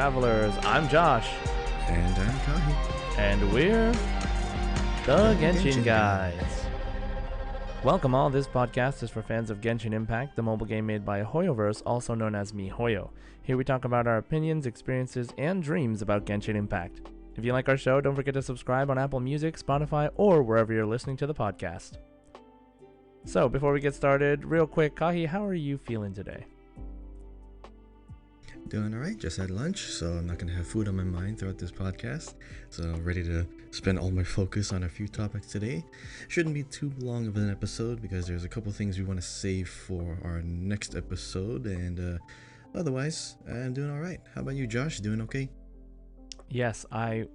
Travelers. I'm Josh. And I'm Kahi. And we're the Genshin Genshin Guys. Welcome all. This podcast is for fans of Genshin Impact, the mobile game made by Hoyoverse, also known as MiHoYo. Here we talk about our opinions, experiences, and dreams about Genshin Impact. If you like our show, don't forget to subscribe on Apple Music, Spotify, or wherever you're listening to the podcast. So, before we get started, real quick, Kahi, how are you feeling today? Doing alright, just had lunch, so I'm not gonna have food on my mind throughout this podcast. So ready to spend all my focus on a few topics today. Shouldn't be too long of an episode because there's a couple things we want to save for our next episode, and otherwise, I'm doing alright. How about you, Josh? Doing okay? Yes, I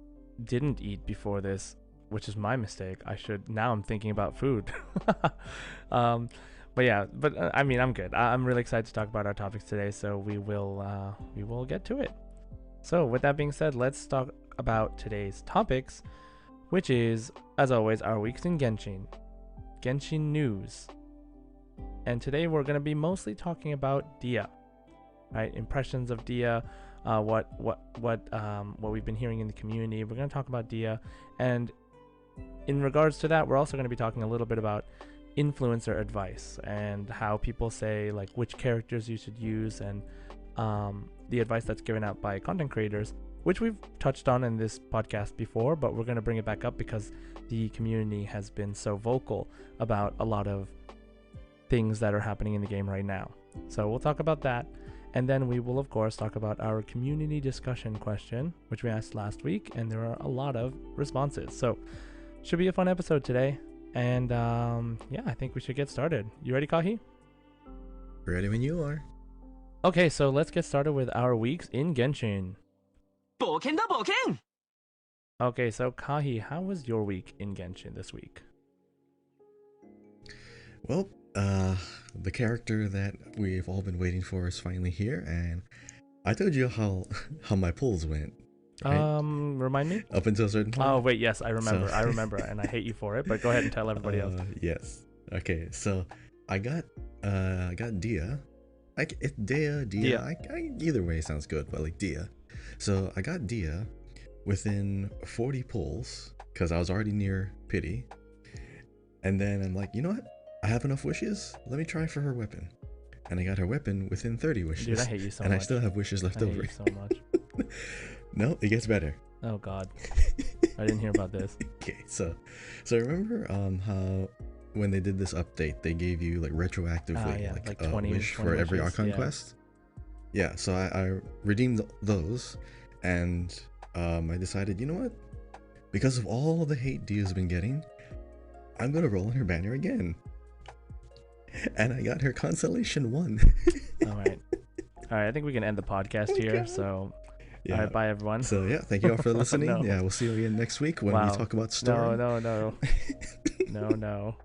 didn't eat before this, which is my mistake. Now I'm thinking about food. But I mean, I'm good. I'm really excited to talk about our topics today, so we will get to it. So with that being said, let's talk about today's topics, which is, as always, our weeks in Genshin news. And today we're going to be mostly talking about Dehya, right? Impressions of Dehya, what we've been hearing in the community. We're going to talk about Dehya, and in regards to that, we're also going to be talking a little bit about influencer advice and how people say like which characters you should use, and the advice that's given out by content creators, which we've touched on in this podcast before, but we're going to bring it back up because the community has been so vocal about a lot of things that are happening in the game right now. So we'll talk about that, and then we will of course talk about our community discussion question, which we asked last week, and there are a lot of responses. So should be a fun episode today. And yeah, I think we should get started. You ready, Kahi? Ready when you are. Okay, so let's get started with our weeks in Genshin. Okay, so Kahi, how was your week in Genshin this week? Well, the character that we've all been waiting for is finally here, and I told you how my polls went. Right? Remind me? Up until a certain point. Oh wait, yes, I remember. I remember, and I hate you for it. But go ahead and tell everybody else. Yes. Okay. So I got Dehya. Dehya. Either way sounds good, but like Dehya. So I got Dehya within 40 pulls because I was already near Pity, and then I'm like, you know what? I have enough wishes. Let me try for her weapon, and I got her weapon within 30 wishes. Dude, I hate you so and much. I still have wishes left over. I hate you so much. No, it gets better. Oh God, I didn't hear about this. Okay, so remember how when they did this update, they gave you like retroactively like 20 wish 20 for every wishes, Archon yeah. quest. Yeah, so I redeemed those, and I decided, you know what? Because of all the hate Dehya's been getting, I'm gonna roll on her banner again, and I got her Constellation 1. All right. I think we can end the podcast here. God. So. Yeah. All right, bye everyone. So yeah, thank you all for listening. No. Yeah, we'll see you again next week when we talk about story. No. No.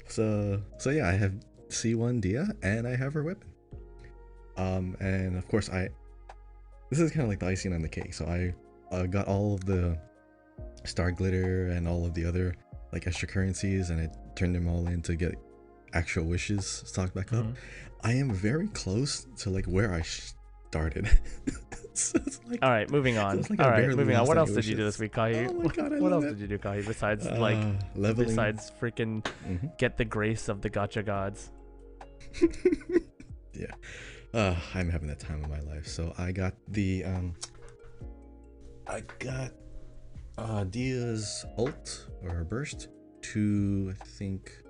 So yeah, I have C1 Dehya and I have her weapon. And of course this is kind of like the icing on the cake. So I got all of the star glitter and all of the other like extra currencies, and I turned them all in to get actual wishes stocked back up. I am very close to like where I started. So it's like, all right, moving on. Like all right, moving on. What else wishes. did you do this week, Kahi? Oh my God, what else did you do, Kahi? Besides leveling. besides freaking get the grace of the gacha gods. Yeah, I'm having that time of my life. So I got the Dehya's ult or her burst to, I think.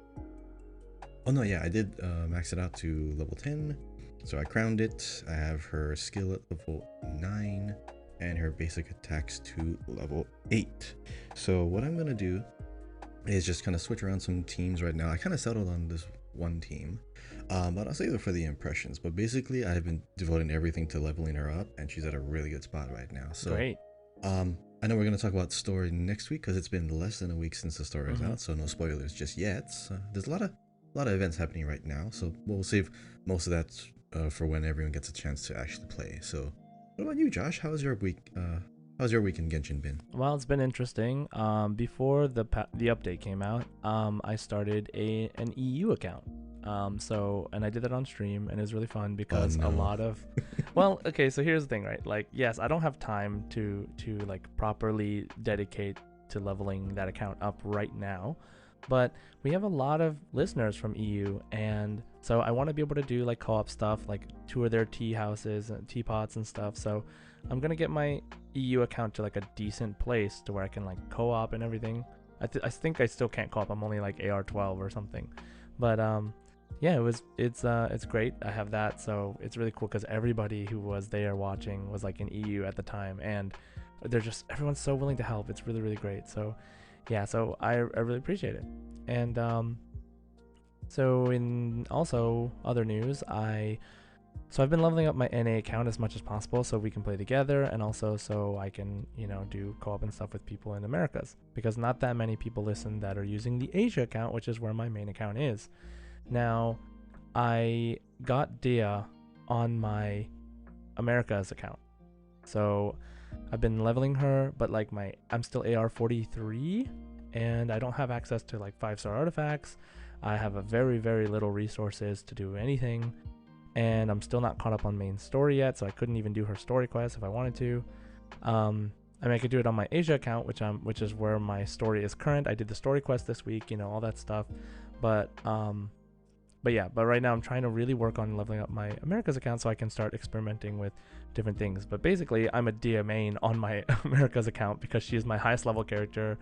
Oh no, yeah, I did max it out to level 10. So I crowned it. I have her skill at level 9 and her basic attacks to level 8. So what I'm gonna do is just kind of switch around some teams right now. I kind of settled on this one team, but I'll save it for the impressions. But basically, I've been devoting everything to leveling her up, and she's at a really good spot right now. So Great. I know we're gonna talk about the story next week because it's been less than a week since the story is out, so no spoilers just yet. So there's a lot of events happening right now, so we'll save most of that for when everyone gets a chance to actually play. So what about you, Josh? How's your week How's your week in Genshin been? Well, it's been interesting. Before the update came out, I started an EU account. And I did that on stream, and it was really fun because no. a lot of, well, okay. So here's the thing, right? Like, yes, I don't have time to like properly dedicate to leveling that account up right now, but we have a lot of listeners from EU, and so I want to be able to do like co-op stuff, like tour their tea houses and teapots and stuff. So I'm gonna get my EU account to like a decent place to where I can like co-op and everything. I think I still can't co-op. I'm only like AR 12 or something, but yeah, it's great. I have that, so it's really cool because everybody who was there watching was like in EU at the time, and everyone's so willing to help. It's really great. So yeah, so I really appreciate it. And so in also other news, I've been leveling up my NA account as much as possible so we can play together, and also so I can, do co-op and stuff with people in Americas, because not that many people listen that are using the Asia account, which is where my main account is. Now, I got Dehya on my Americas account. So I've been leveling her, but like I'm still AR 43, and I don't have access to like 5-star artifacts. I have a very little resources to do anything, and I'm still not caught up on main story yet, so I couldn't even do her story quest if I wanted to. I mean, I could do it on my Asia account, which is where my story is current. I did the story quest this week, all that stuff. But right now I'm trying to really work on leveling up my Americas account so I can start experimenting with different things. But basically, I'm a Dehya main on my Americas account because she is my highest level character,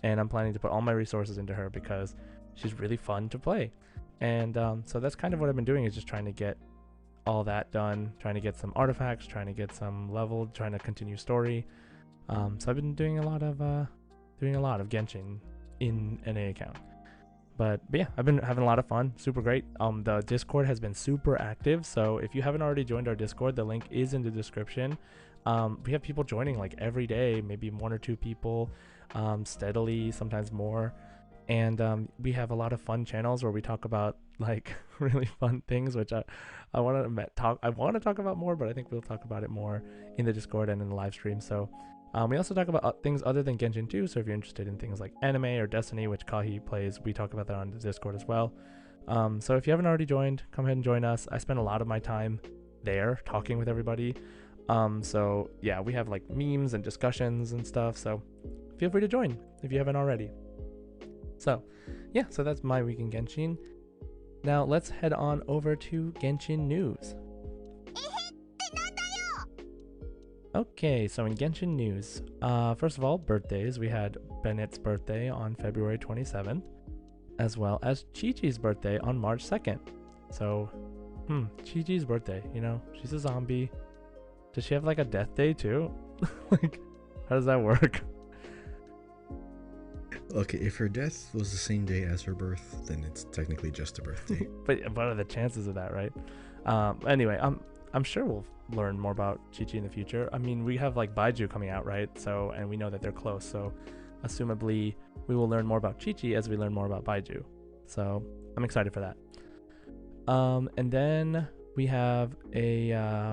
and I'm planning to put all my resources into her because she's really fun to play. And so that's kind of what I've been doing, is just trying to get all that done, trying to get some artifacts, trying to get some leveled, trying to continue story. So I've been doing a lot of Genshin in NA account. But yeah, I've been having a lot of fun. Super great. The Discord has been super active. So if you haven't already joined our Discord, the link is in the description. We have people joining like every day, maybe 1 or 2 people, steadily, sometimes more. And we have a lot of fun channels where we talk about like really fun things, which I want to talk about more, but I think we'll talk about it more in the Discord and in the live stream. So we also talk about things other than Genshin too, so if you're interested in things like anime or Destiny, which Kahi plays, we talk about that on the Discord as well. So if you haven't already joined, come ahead and join us. I spend a lot of my time there talking with everybody. So yeah, we have like memes and discussions and stuff, so feel free to join if you haven't already. So yeah, so that's my week in Genshin. Now let's head on over to Genshin news. Okay, so in Genshin news, first of all, birthdays. We had Bennett's birthday on February 27th, as well as Chi-Chi's birthday on March 2nd. So, Chi-Chi's birthday, she's a zombie. Does she have like a death day too? Like, how does that work? Okay, if her death was the same day as her birth, then it's technically just a birthday. But what are the chances of that, right? Anyway, I'm sure we'll learn more about Chi-Chi in the future. I mean, we have like Baiju coming out, right? So, and we know that they're close, so assumably we will learn more about Chi-Chi as we learn more about Baiju. So I'm excited for that. And then we have a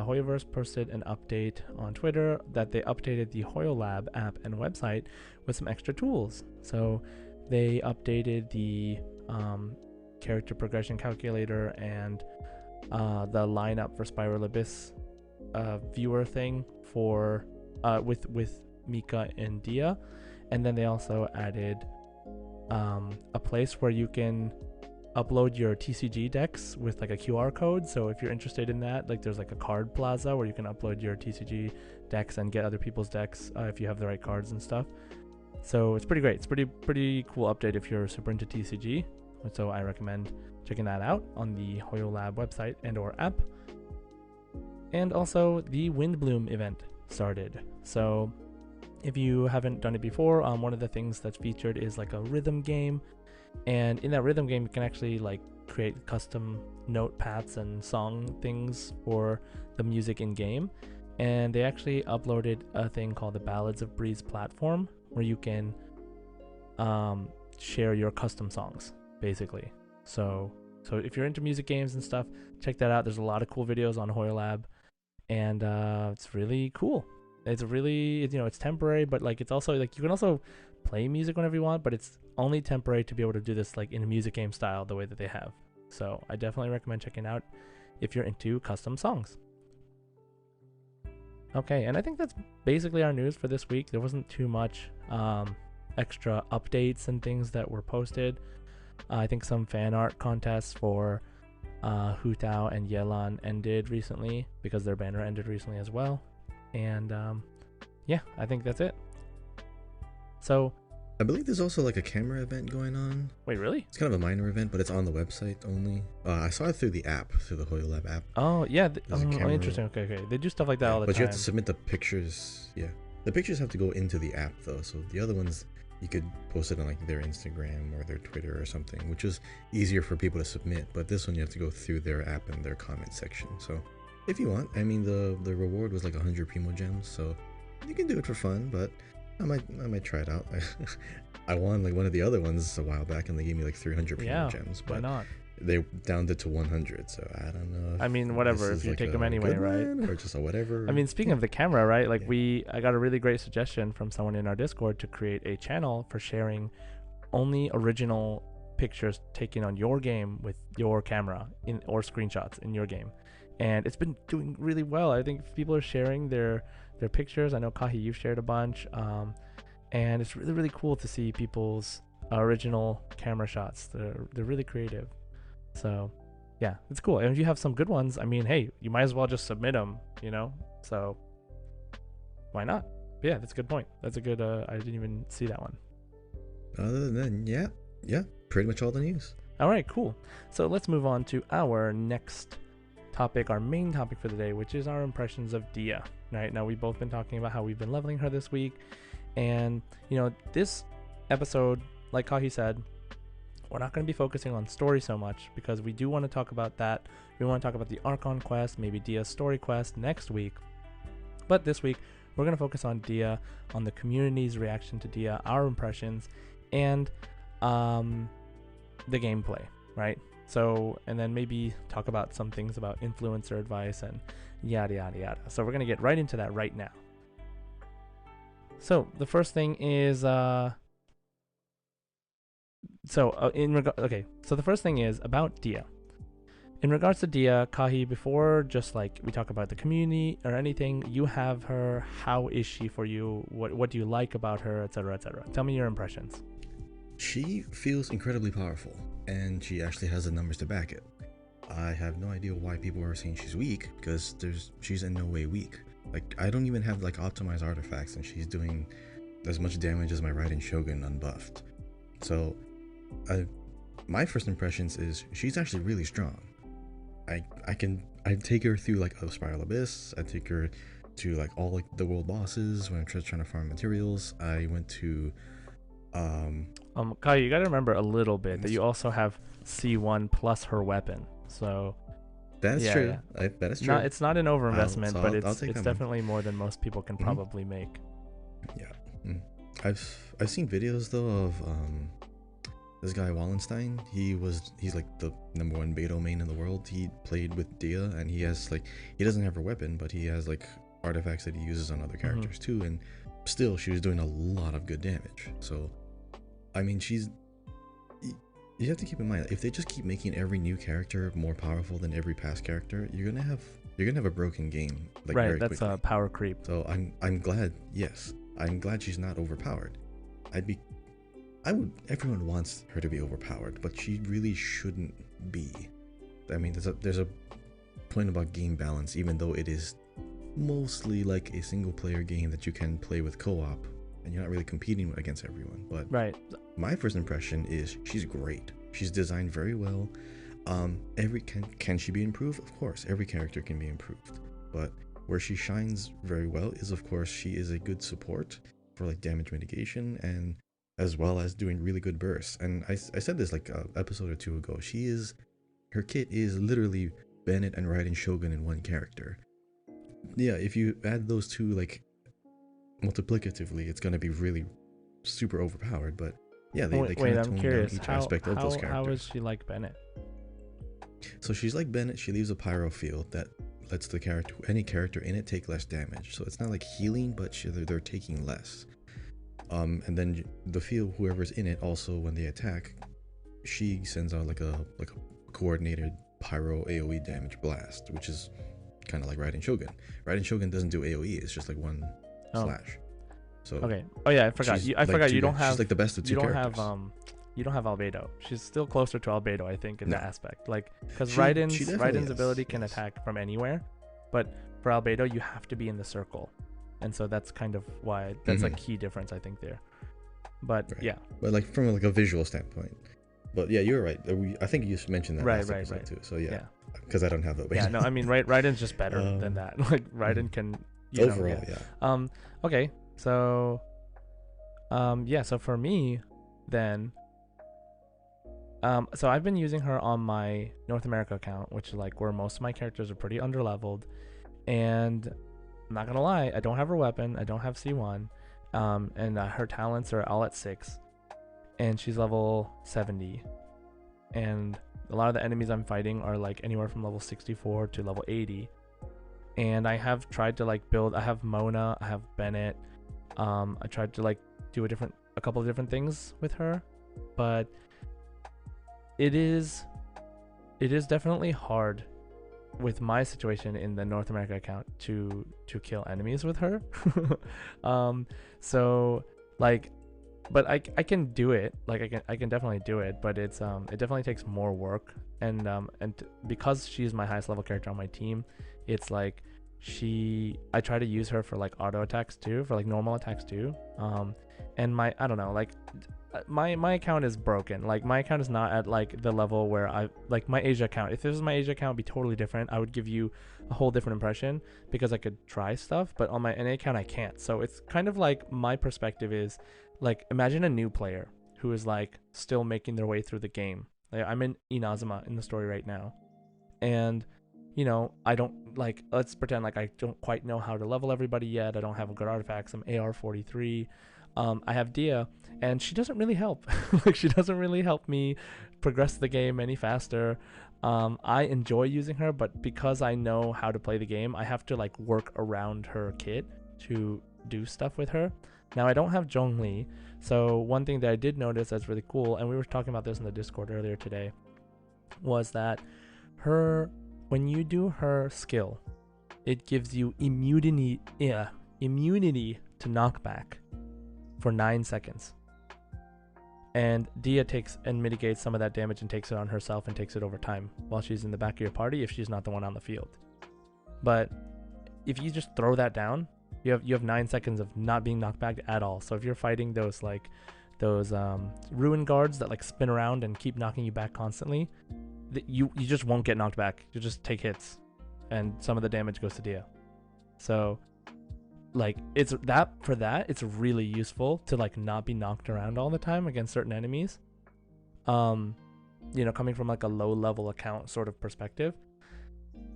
Hoyoverse posted an update on Twitter that they updated the HoYoLab app and website with some extra tools. So they updated the character progression calculator and the lineup for Spiral Abyss viewer thing for with Mika and Dehya, and then they also added a place where you can upload your TCG decks with like a QR code. So if you're interested in that, like there's like a card plaza where you can upload your TCG decks and get other people's decks if you have the right cards and stuff. So it's pretty great. It's pretty cool update if you're super into TCG. So I recommend checking that out on the HoYoLab website and or app. And also the Windbloom event started. So if you haven't done it before, one of the things that's featured is like a rhythm game. And in that rhythm game, you can actually like create custom note paths and song things for the music in game. And they actually uploaded a thing called the Ballads of Breeze platform, where you can share your custom songs, basically. So if you're into music games and stuff, check that out. There's a lot of cool videos on HoYoLab, and it's really cool. It's really, it's temporary, but like it's also like you can also play music whenever you want, but it's only temporary to be able to do this like in a music game style the way that they have. So I definitely recommend checking out if you're into custom songs. Okay, and I think that's basically our news for this week. There wasn't too much extra updates and things that were posted. I think some fan art contests for Hu Tao and Yelan ended recently because their banner ended recently as well. And yeah, I think that's it. So I believe there's also like a camera event going on. wait, really? It's kind of a minor event, but it's on the website only. I saw it through the app, through the Hoyo Lab app. Oh yeah, There's a camera. interesting. Okay, they do stuff like that all the but time. you have to submit the pictures. Yeah, the pictures have to go into the app though. So the other ones you could post it on like their Instagram or their Twitter or something, which is easier for people to submit. But this one you have to go through their app and their comment section. So if you want, I mean the reward was like 100 Primo Gems, so you can do it for fun. But I might try it out. I won like one of the other ones a while back, and they gave me like 300 Primo Gems. But why not? they downed it to 100, so I don't know. I mean, whatever, if you like take them anyway, right? Or just a whatever. I mean, speaking of the camera, right? Like I got a really great suggestion from someone in our Discord to create a channel for sharing only original pictures taken on your game with your camera or screenshots in your game. And it's been doing really well. I think people are sharing their pictures. I know Kahi, you've shared a bunch. And it's really, really cool to see people's original camera shots. They're really creative. So yeah, it's cool. And if you have some good ones, I mean, hey, you might as well just submit them, so why not? But yeah, that's a good point. That's a good, I didn't even see that one. Other than that, yeah, pretty much all the news. All right, cool. So let's move on to our next topic, our main topic for the day, which is our impressions of Dehya. Right now, we've both been talking about how we've been leveling her this week. And, this episode, like Kahi said, we're not going to be focusing on story so much because we do want to talk about that. We want to talk about the Archon quest, maybe Dehya's story quest next week. But this week, we're going to focus on Dehya, on the community's reaction to Dehya, our impressions, and the gameplay, right? So, and then maybe talk about some things about influencer advice and yada, yada, yada. So we're going to get right into that right now. So the first thing is, so the first thing is about Dehya. In regards to Dehya, Kahi, before just like we talk about the community or anything, you have her. How is she for you? What do you like about her, etc., etc.? Tell me your impressions. She feels incredibly powerful, and she actually has the numbers to back it. I have no idea why people are saying she's weak, because she's in no way weak. Like, I don't even have like optimized artifacts, and she's doing as much damage as my Raiden Shogun unbuffed. So, my first impressions is she's actually really strong. I take her through like a Spiral Abyss. I take her to like all like the world bosses when I'm just trying to farm materials. I went to Kai, you gotta remember a little bit that you also have C1 plus her weapon. So that's true. Yeah. That is true. It's not an overinvestment, but it's definitely one. More than most people can probably make. Yeah. I've seen videos though of this guy Wallenstein. He's like the #1 Beto main in the world. He played with Dehya, and he doesn't have her weapon, but he has like artifacts that he uses on other characters too, and still she was doing a lot of good damage. So I mean, you have to keep in mind, if they just keep making every new character more powerful than every past character, you're gonna have a broken game. Like, right, that's a power creep. So I'm glad she's not overpowered. Everyone wants her to be overpowered, but she really shouldn't be. I mean, there's a point about game balance, even though it is mostly like a single player game that you can play with co-op, and you're not really competing against everyone. But right, my first impression is she's great. She's designed very well. Can she be improved? Of course, every character can be improved. But where she shines very well is, of course, she is a good support for like damage mitigation, and as well as doing really good bursts. And I said this like an episode or two ago. Her kit is literally Bennett and Raiden Shogun in one character. Yeah, if you add those two like multiplicatively, it's gonna be really super overpowered. But yeah, they kind of tone down each aspect of those characters. How is she like Bennett? So she's like Bennett. She leaves a pyro field that lets the character, any character in it, take less damage. So it's not like healing, but they're taking less. And then the field, whoever's in it, also when they attack, she sends out like a coordinated pyro AoE damage blast, which is kind of like Raiden Shogun. Raiden Shogun doesn't do AoE; it's just like one slash. So okay. Oh yeah, I forgot. I forgot you don't have. She's like the best of two characters. You don't have Albedo. She's still closer to Albedo, I think, in that aspect. Like, because Raiden's ability can attack from anywhere, but for Albedo, you have to be in the circle, and so that's kind of why that's a key difference, I think, there. But yeah. But like from like a visual standpoint. But yeah, you're right. I think you mentioned that last episode too. So yeah, because I don't have Albedo. Yeah, no, I mean, Raiden's just better than that. Like Raiden can. Overall, yeah. Okay, so. So for me, then. So I've been using her on my North America account, which is like where most of my characters are pretty underleveled, and I'm not gonna lie, I don't have her weapon, I don't have C1, and her talents are all at 6, and she's level 70, and a lot of the enemies I'm fighting are like anywhere from level 64 to level 80, and I have tried to like build. I have Mona, I have Bennett. I tried to like do a couple of different things with her, but it is definitely hard with my situation in the North America account to kill enemies with her. So like, but I can do it. Like I can definitely do it, but it definitely takes more work, and because she's my highest level character on my team, it's like I try to use her for like auto attacks too, for like normal attacks too. And my account is broken. Like my account is not at like the level where I like my Asia account. If this was my Asia account, it'd be totally different. I would give you a whole different impression because I could try stuff, but on my NA account I can't. So it's kind of like my perspective is like, imagine a new player who is like still making their way through the game. Like, I'm in Inazuma in the story right now, and I don't like, let's pretend like I don't quite know how to level everybody yet. I don't have a good artifacts. I'm AR 43. I have Dehya, and she doesn't really help. Like, she doesn't really help me progress the game any faster. I enjoy using her, but because I know how to play the game, I have to like work around her kit to do stuff with her. Now, I don't have Zhongli, so one thing that I did notice that's really cool, and we were talking about this in the Discord earlier today, was that when you do her skill, it gives you immunity to knockback for 9 seconds. And Dehya takes and mitigates some of that damage and takes it on herself and takes it over time while she's in the back of your party if she's not the one on the field. But if you just throw that down, you have 9 seconds of not being knocked back at all. So if you're fighting those ruin guards that like spin around and keep knocking you back constantly, you just won't get knocked back. You just take hits, and some of the damage goes to Dehya. So like it's really useful to like not be knocked around all the time against certain enemies. Coming from like a low level account sort of perspective.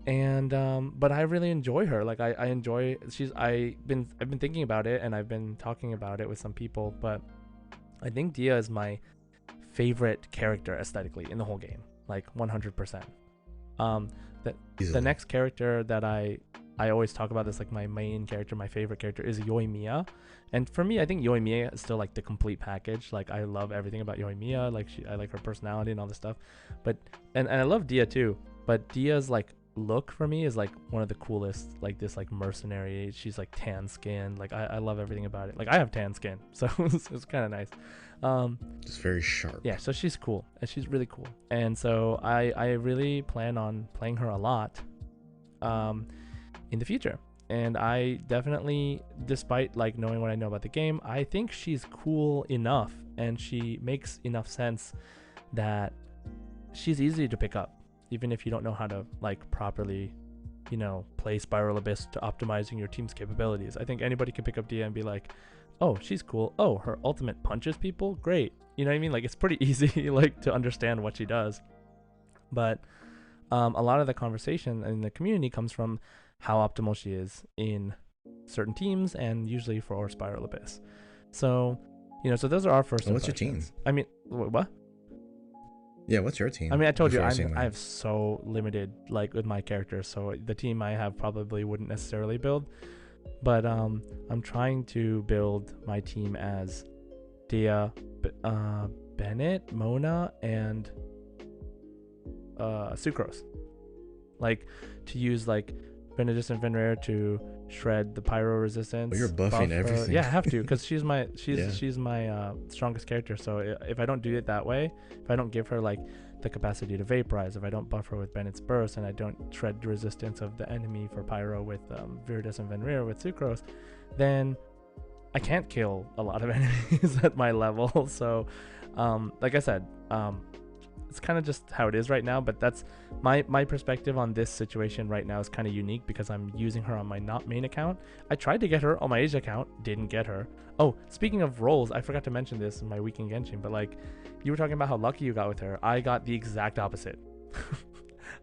And but I really enjoy her. Like I enjoy I've been thinking about it, and I've been talking about it with some people, but I think Dehya is my favorite character aesthetically in the whole game. Like 100%. The next character that I always talk about, this like my main character, my favorite character, is Yoimiya. And for me, I think Yoimiya is still like the complete package. Like I love everything about Yoimiya. Like I like her personality and all this stuff. But and I love Dehya too. But Dehya's like look for me is like one of the coolest. Like this like mercenary. She's like tan skin. Like I love everything about it. Like I have tan skin, so it's kind of nice. It's very sharp. Yeah, so she's cool, and she's really cool. And so I really plan on playing her a lot in the future. And I definitely, despite like knowing what I know about the game, I think she's cool enough and she makes enough sense that she's easy to pick up, even if you don't know how to like properly play Spiral Abyss to optimizing your team's capabilities. I think anybody can pick up Dehya and be like, oh, she's cool. Oh, her ultimate punches people? Great. You know what I mean? Like, it's pretty easy like to understand what she does. But a lot of the conversation in the community comes from how optimal she is in certain teams, and usually for Spiral Abyss. So, so those are our first impressions. What's your team? I mean, what? Yeah, what's your team? I mean, I told you Before saying I mine. have so limited like with my characters, so the team I have probably wouldn't necessarily build. But I'm trying to build my team as Dehya, Bennett, Mona, and Sucrose. Like to use like Benedictine Fenrir to shred the pyro resistance. Oh, you're buffing everything. Yeah, I have to because she's my Yeah. strongest character. So if I don't do it that way, if I don't give her like the capacity to vaporize, if I don't buff her with Bennett's burst, and I don't shred the resistance of the enemy for pyro with Viridescent Fenrir with Sucrose, then I can't kill a lot of enemies at my level. So like I said, it's kind of just how it is right now, but that's my perspective on this situation right now is kind of unique because I'm using her on my not main account. I tried to get her on my Asia account, didn't get her. Oh, speaking of roles, I forgot to mention this in my week in Genshin, but like you were talking about how lucky you got with her. I got the exact opposite.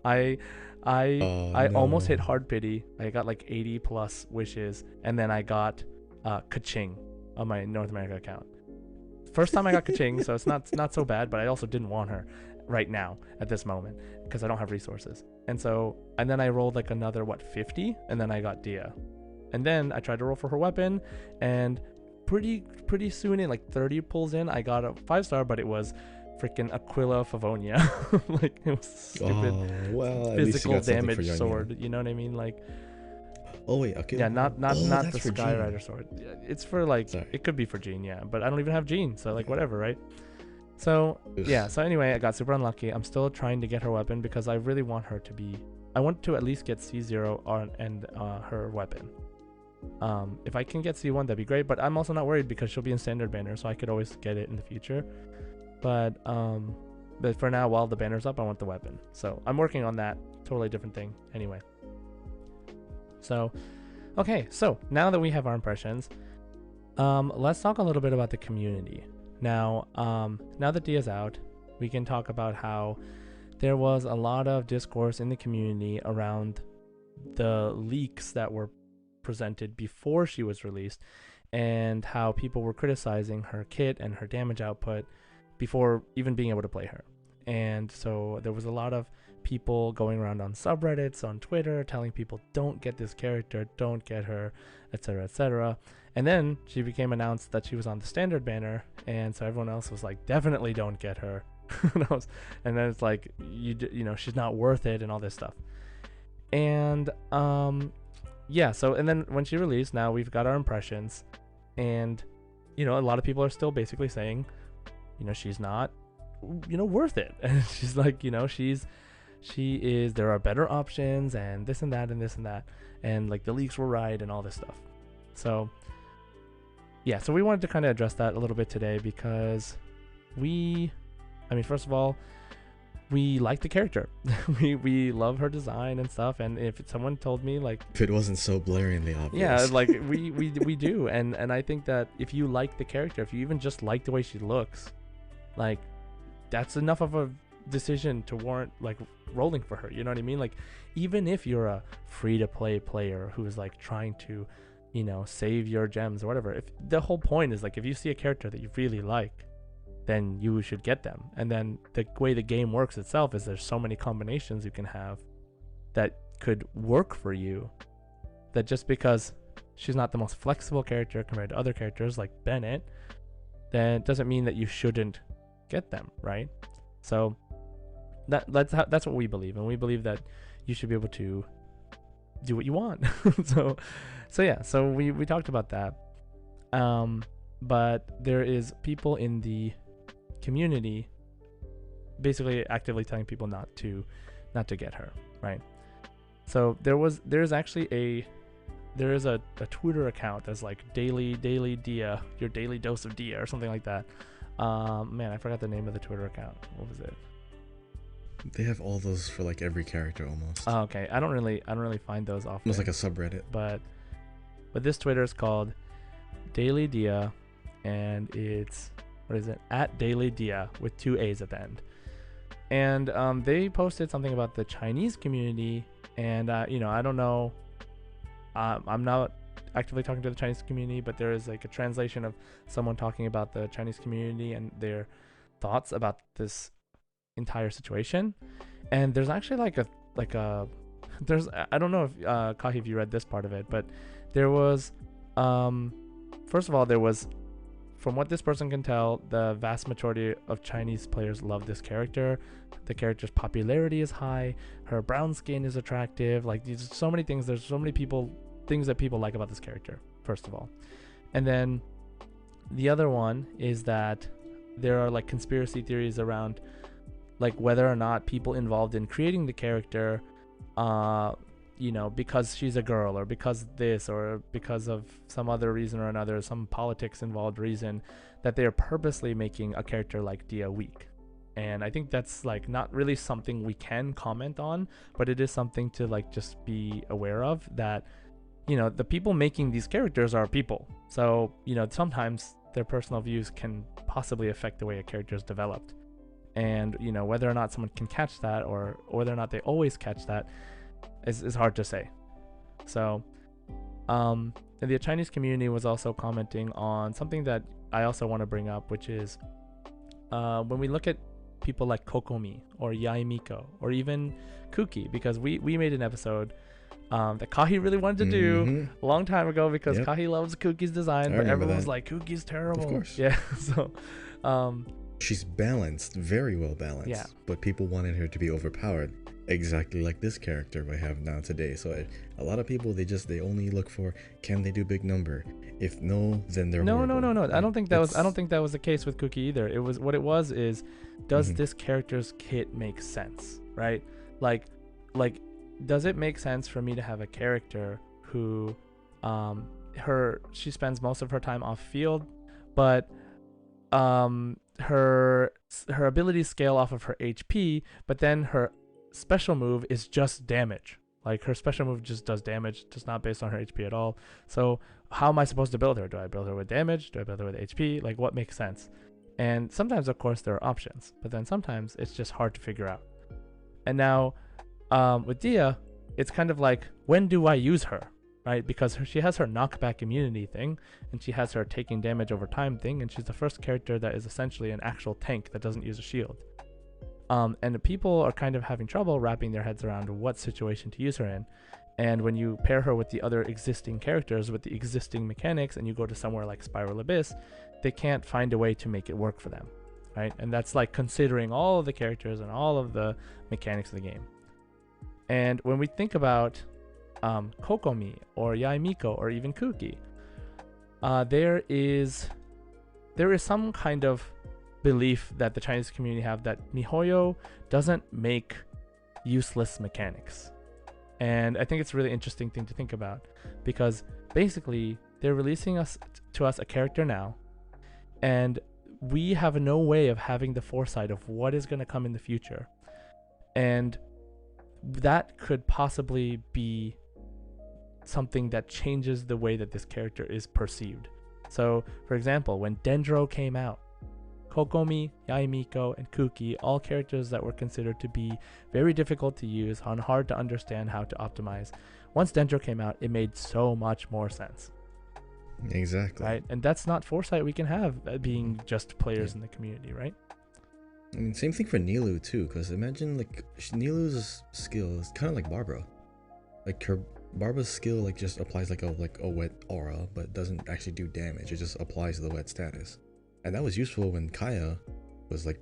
I I almost hit No. hard pity. I got like 80 plus wishes, and then I got Kaching on my North America account. First time I got Kaching, so it's not so bad, but I also didn't want her right now at this moment because I don't have resources. And then I rolled like another 50, and then I got Dehya. And then I tried to roll for her weapon, and pretty soon in like 30 pulls in, I got a 5-star, but it was freaking Aquila Favonia. Like it was stupid Oh, well, at least you physical got something for damage your sword. You know what I mean? Like Oh wait, okay. yeah, not Oh, the that's for Jean. Skyrider sword. Yeah, it's for like Sorry. it could be for Jean, yeah, but I don't even have Jean, so like whatever, right? So yeah, so anyway, I got super unlucky. I'm still trying to get her weapon because I really want her to be. I want to at least get C0 on and her weapon. If I can get C1, that'd be great. But I'm also not worried because she'll be in standard banner, so I could always get it in the future. But for now, while the banner's up, I want the weapon. So I'm working on that. Totally different thing. Anyway. So, okay. So now that we have our impressions, let's talk a little bit about the community. Now that Dehya's out, we can talk about how there was a lot of discourse in the community around the leaks that were presented before she was released, and how people were criticizing her kit and her damage output before even being able to play her. And so there was a lot of people going around on subreddits, on Twitter, telling people don't get this character, don't get her, etc., etc. And then she became announced that she was on the standard banner, and so everyone else was like, definitely don't get her. And then it's like, you know, she's not worth it and all this stuff. And yeah, so and then when she released, now we've got our impressions, and you know, a lot of people are still basically saying, you know, she's not, you know, worth it. And she's like, you know, she is, there are better options and this and that and this and that, and like the leaks were right and all this stuff. So yeah, so we wanted to kind of address that a little bit today because first of all, we like the character. we love her design and stuff, and if someone told me like, If it wasn't so blaringly obvious. yeah, like we do, and I think that if you like the character, if you even just like the way she looks, like that's enough of a decision to warrant like rolling for her. You know what I mean? Like even if you're a free to play player who's like trying to, you know, save your gems or whatever, if the whole point is like, if you see a character that you really like, then you should get them. And then the way the game works itself is there's so many combinations you can have that could work for you, that just because she's not the most flexible character compared to other characters like Bennett, then it doesn't mean that you shouldn't get them, right? So that's what we believe, and we believe that you should be able to do what you want. so yeah, so we talked about that. But there is people in the community basically actively telling people not to get her, right? So there is a Twitter account that's like daily Dehya, your daily dose of Dehya or something like that. Man, I forgot the name of the Twitter account. What was it? They have all those for like every character almost. Oh, okay. I don't really find those often. Almost like a subreddit. But this Twitter is called Daily Dehya, and it's, what is it? @ Daily Dehya with 2 A's at the end. And they posted something about the Chinese community, and you know, I don't know. I'm not actively talking to the Chinese community, but there is like a translation of someone talking about the Chinese community and their thoughts about this entire situation. And there's actually there's, I don't know if Kahi, if you read this part of it, but there was first of all, there was, from what this person can tell, the vast majority of Chinese players love this character. The character's popularity is high. Her brown skin is attractive. Like, there's so many things. There's so many things that people like about this character, first of all. And then the other one is that there are like conspiracy theories around like whether or not people involved in creating the character, because she's a girl, or because this, or because of some other reason or another, some politics involved reason, that they are purposely making a character like Dehya weak. And I think that's like not really something we can comment on, but it is something to like just be aware of, that the people making these characters are people. So sometimes their personal views can possibly affect the way a character is developed. And whether or not someone can catch that, or whether or not they always catch that, is hard to say. So the Chinese community was also commenting on something that I also want to bring up, which is when we look at people like Kokomi or Yaimiko or even Kuki, because we made an episode that Kahi really wanted to do a long time ago, because Kahi loves Kuki's design, but everyone was like, Kuki's terrible. Of course. Yeah. So she's balanced, very well balanced. Yeah. But people wanted her to be overpowered, exactly like this character we have now today. So a lot of people, they only look for, can they do big number? If no, then they're no. horrible. I don't think that was the case with Kuki either. It was, what it was is, does this character's kit make sense, right? Like does it make sense for me to have a character who she spends most of her time off field, but her abilities scale off of her HP, but then her special move is just damage. Like, her special move just does damage, just not based on her HP at all. So how am I supposed to build her? Do I build her with damage? Do I build her with HP? Like, what makes sense? And sometimes, of course, there are options, but then sometimes it's just hard to figure out. And now with Dehya, it's kind of like, when do I use her? Right? Because she has her knockback immunity thing, and she has her taking damage over time thing, and she's the first character that is essentially an actual tank that doesn't use a shield. And people are kind of having trouble wrapping their heads around what situation to use her in. And when you pair her with the other existing characters with the existing mechanics, and you go to somewhere like Spiral Abyss, they can't find a way to make it work for them, right? And that's like considering all of the characters and all of the mechanics of the game. And when we think about Kokomi or Yaimiko or even Kuki, there is some kind of belief that the Chinese community have that MiHoYo doesn't make useless mechanics. And I think it's a really interesting thing to think about, because basically they're releasing to us a character now, and we have no way of having the foresight of what is going to come in the future. And that could possibly be something that changes the way that this character is perceived. So, for example, when Dendro came out, Kokomi, Yaimiko, and Kuki, all characters that were considered to be very difficult to use and hard to understand how to optimize. Once Dendro came out, it made so much more sense. Exactly. Right? And that's not foresight we can have being just players in the community, right? I mean, same thing for Nilou too, because imagine like Nilou's skill is kind of like Barbara. Like Barbara's skill like just applies like a wet aura, but doesn't actually do damage. It just applies the wet status. And that was useful when Kaya was like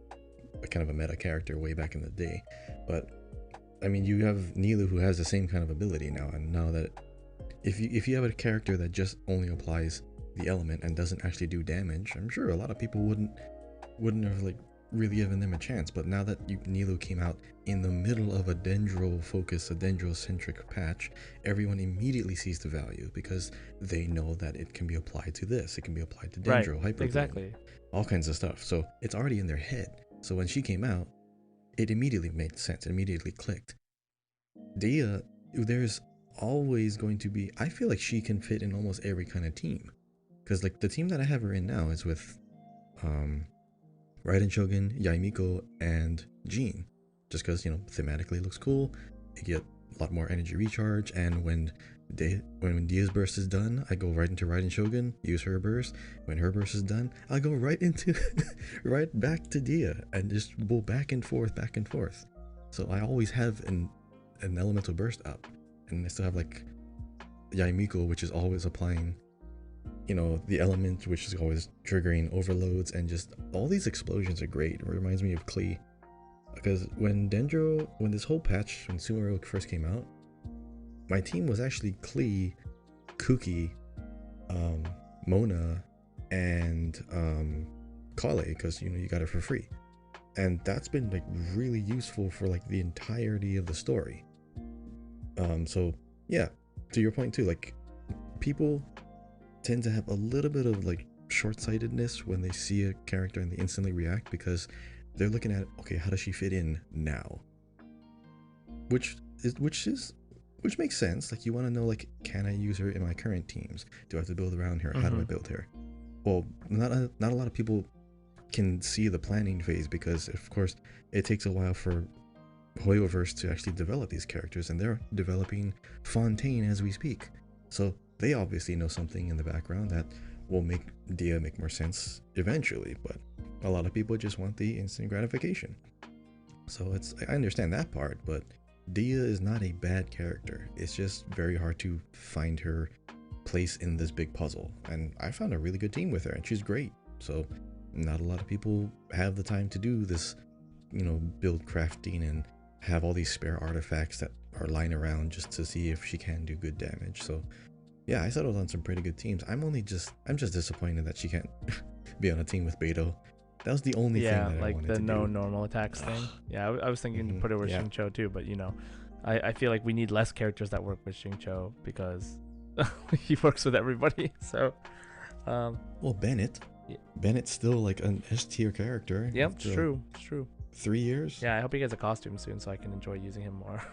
a kind of a meta character way back in the day. But I mean, you have Nilou who has the same kind of ability now, and now that if you have a character that just only applies the element and doesn't actually do damage, I'm sure a lot of people wouldn't have like really given them a chance. But now that Nilou came out in the middle of a Dendro-centric patch, everyone immediately sees the value, because they know that it can be applied to this, it can be applied to Dendro, right, Hyper, exactly, all kinds of stuff. So it's already in their head. So when she came out, it immediately made sense, it immediately clicked. Dehya, there's always going to be, I feel like she can fit in almost every kind of team, because like the team that I have her in now is with Raiden Shogun, Yaimiko, and Jean. Just because, thematically it looks cool. You get a lot more energy recharge, and when when Dia's burst is done, I go right into Raiden Shogun, use her burst. When her burst is done, I go right into right back to Dia and just go back and forth, back and forth. So I always have an elemental burst up, and I still have like Yaimiko, which is always applying, you know, the element, which is always triggering overloads, and just all these explosions are great. It reminds me of Klee, because when this whole patch, when Sumeru first came out, my team was actually Klee, Kuki, Mona, and Kale, because you got it for free, and that's been like really useful for like the entirety of the story. So yeah, to your point too, like people tend to have a little bit of like short-sightedness when they see a character and they instantly react, because they're looking at, okay, how does she fit in now, which makes sense. Like, you want to know, like, can I use her in my current teams? Do I have to build around her? How do I build her? Well, not a lot of people can see the planning phase, because of course it takes a while for Hoyoverse to actually develop these characters, and they're developing Fontaine as we speak. So they obviously know something in the background that will make Dia make more sense eventually, but a lot of people just want the instant gratification. So I understand that part, but Dia is not a bad character. It's just very hard to find her place in this big puzzle, and I found a really good team with her, and she's great. So not a lot of people have the time to do this, build crafting and have all these spare artifacts that are lying around just to see if she can do good damage. So yeah, I settled on some pretty good teams. I'm just disappointed that she can't be on a team with Beto. That was the only thing that I wanted to do. Yeah, like the no normal attacks thing. Yeah, I was thinking to put it with Xingqiu too, but I feel like we need less characters that work with Xingqiu, because he works with everybody. So well, Bennett's still like an S tier character. Yep, it's true. 3 years. Yeah, I hope he gets a costume soon so I can enjoy using him more.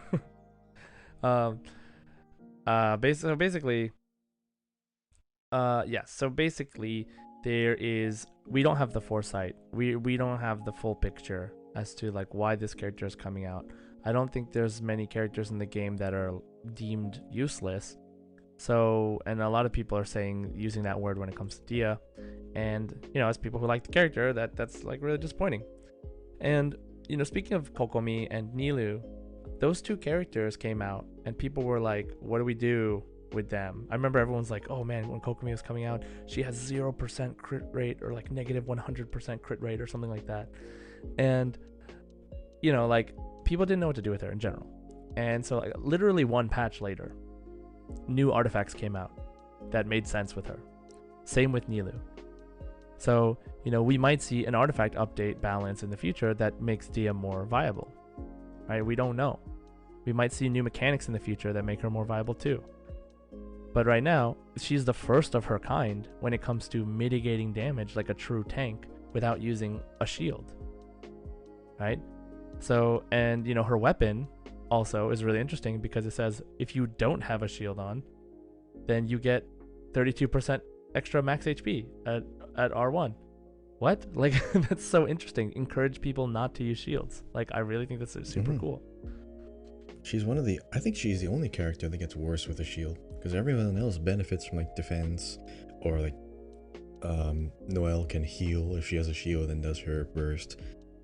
Basically, we don't have the foresight. We don't have the full picture as to like why this character is coming out. I don't think there's many characters in the game that are deemed useless. So, and a lot of people are using that word when it comes to Dia, and as people who like the character, that's like really disappointing. And speaking of Kokomi and Nilu, those two characters came out and people were like, what do we do with them? I remember everyone's like, oh man, when Kokomi was coming out, she has 0% crit rate, or like negative 100% crit rate, or something like that. And like, people didn't know what to do with her in general. And so like, literally one patch later, new artifacts came out that made sense with her. Same with Nilu. So we might see an artifact update balance in the future that makes Dia more viable, right? We don't know. We might see new mechanics in the future that make her more viable too. But right now, she's the first of her kind when it comes to mitigating damage like a true tank without using a shield, right? So, and her weapon also is really interesting, because it says if you don't have a shield on, then you get 32% extra max HP at R1. What? Like, that's so interesting. Encourage people not to use shields. Like, I really think that's super cool. I think she's the only character that gets worse with a shield, because everyone else benefits from like defense, or like Noelle can heal if she has a shield and does her burst.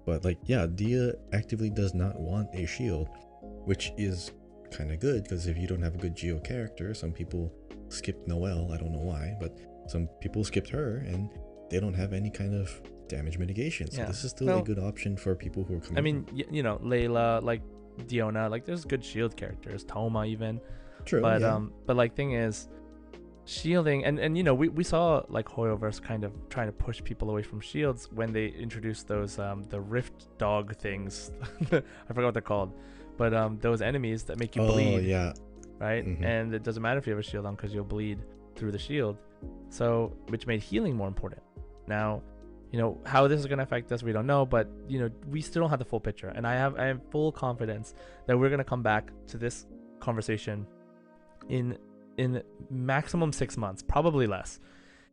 But like, yeah, Dia actively does not want a shield, which is kind of good, because if you don't have a good Geo character, some people skip Noelle. I don't know why, but some people skipped her and they don't have any kind of damage mitigation. So this is still a good option for people who are coming. I mean, Layla, like Diona, like there's good shield characters, Toma even. True. But but like, thing is, shielding, and we saw like Hoyoverse kind of trying to push people away from shields when they introduced those the rift dog things. I forgot what they're called, but those enemies that make you bleed. Oh yeah. Right. And it doesn't matter if you have a shield on, because you'll bleed through the shield. So, which made healing more important. Now, how this is going to affect us, we don't know, but we still don't have the full picture, and I have full confidence that we're going to come back to this conversation in maximum 6 months, probably less,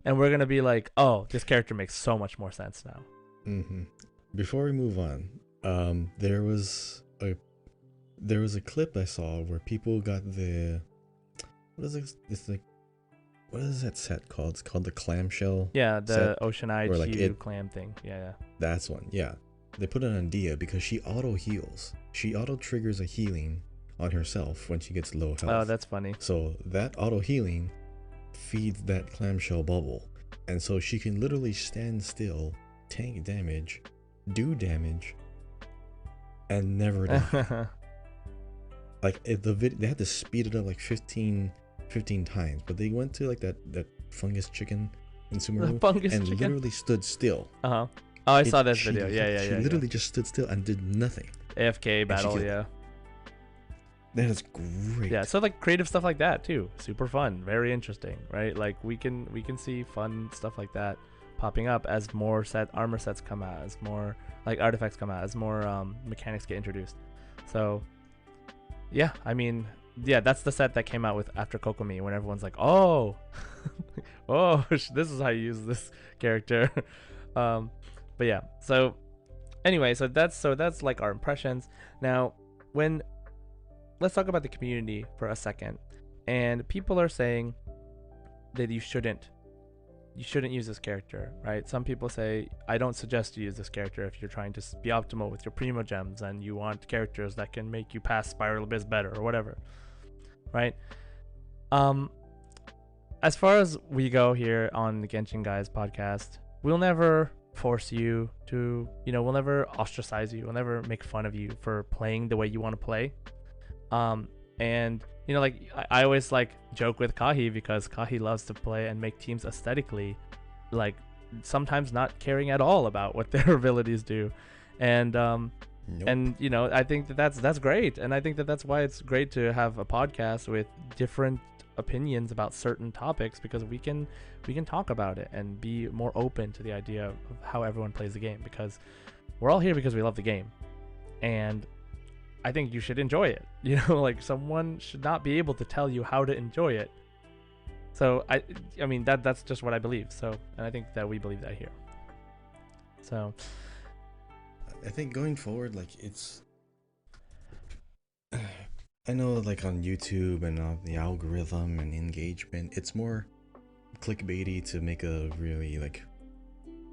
and we're going to be like, oh, this character makes so much more sense now. Before we move on, there was a clip I saw where people got the what is it? It's like, what is that set called? It's called the clamshell. Yeah, the set, Ocean Eye or like Q clam thing. Yeah. That's one. Yeah, they put it on Dehya because she auto heals. She auto triggers a healing on herself when she gets low health. Oh, that's funny. So that auto healing feeds that clamshell bubble, and so she can literally stand still, tank damage, do damage, and never die. Like they had to speed it up like 15 times, but they went to like that fungus chicken in Sumeru and literally stood still. Oh, I saw this video. Yeah. She literally just stood still and did nothing. AFK battle, yeah. That is great. Yeah, so like creative stuff like that too, super fun, very interesting, right? Like we can see fun stuff like that popping up as more armor sets come out, as more like artifacts come out, as more mechanics get introduced. So yeah, I mean, yeah, that's the set that came out with after Kokomi, when everyone's like, oh, oh, this is how you use this character. But yeah, so anyway, so that's like our impressions. Now, let's talk about the community for a second. And people are saying that you shouldn't use this character, right? Some people say, I don't suggest you use this character if you're trying to be optimal with your primo gems and you want characters that can make you pass Spiral Abyss better or whatever, right? As far as we go here on the Genshin Guys podcast, we'll never force you to, we'll never ostracize you. We'll never make fun of you for playing the way you want to play. And like I always like joke with Kahi, because Kahi loves to play and make teams aesthetically, like sometimes not caring at all about what their abilities do. And nope. And I think that's great, and I think that's why it's great to have a podcast with different opinions about certain topics, because we can talk about it and be more open to the idea of how everyone plays the game, because we're all here because we love the game, and I think you should enjoy it. Like someone should not be able to tell you how to enjoy it. So I mean that's just what I believe. So, and I think that we believe that here. So I think going forward, like it's, I know like on YouTube and the algorithm and engagement, it's more clickbaity to make a really like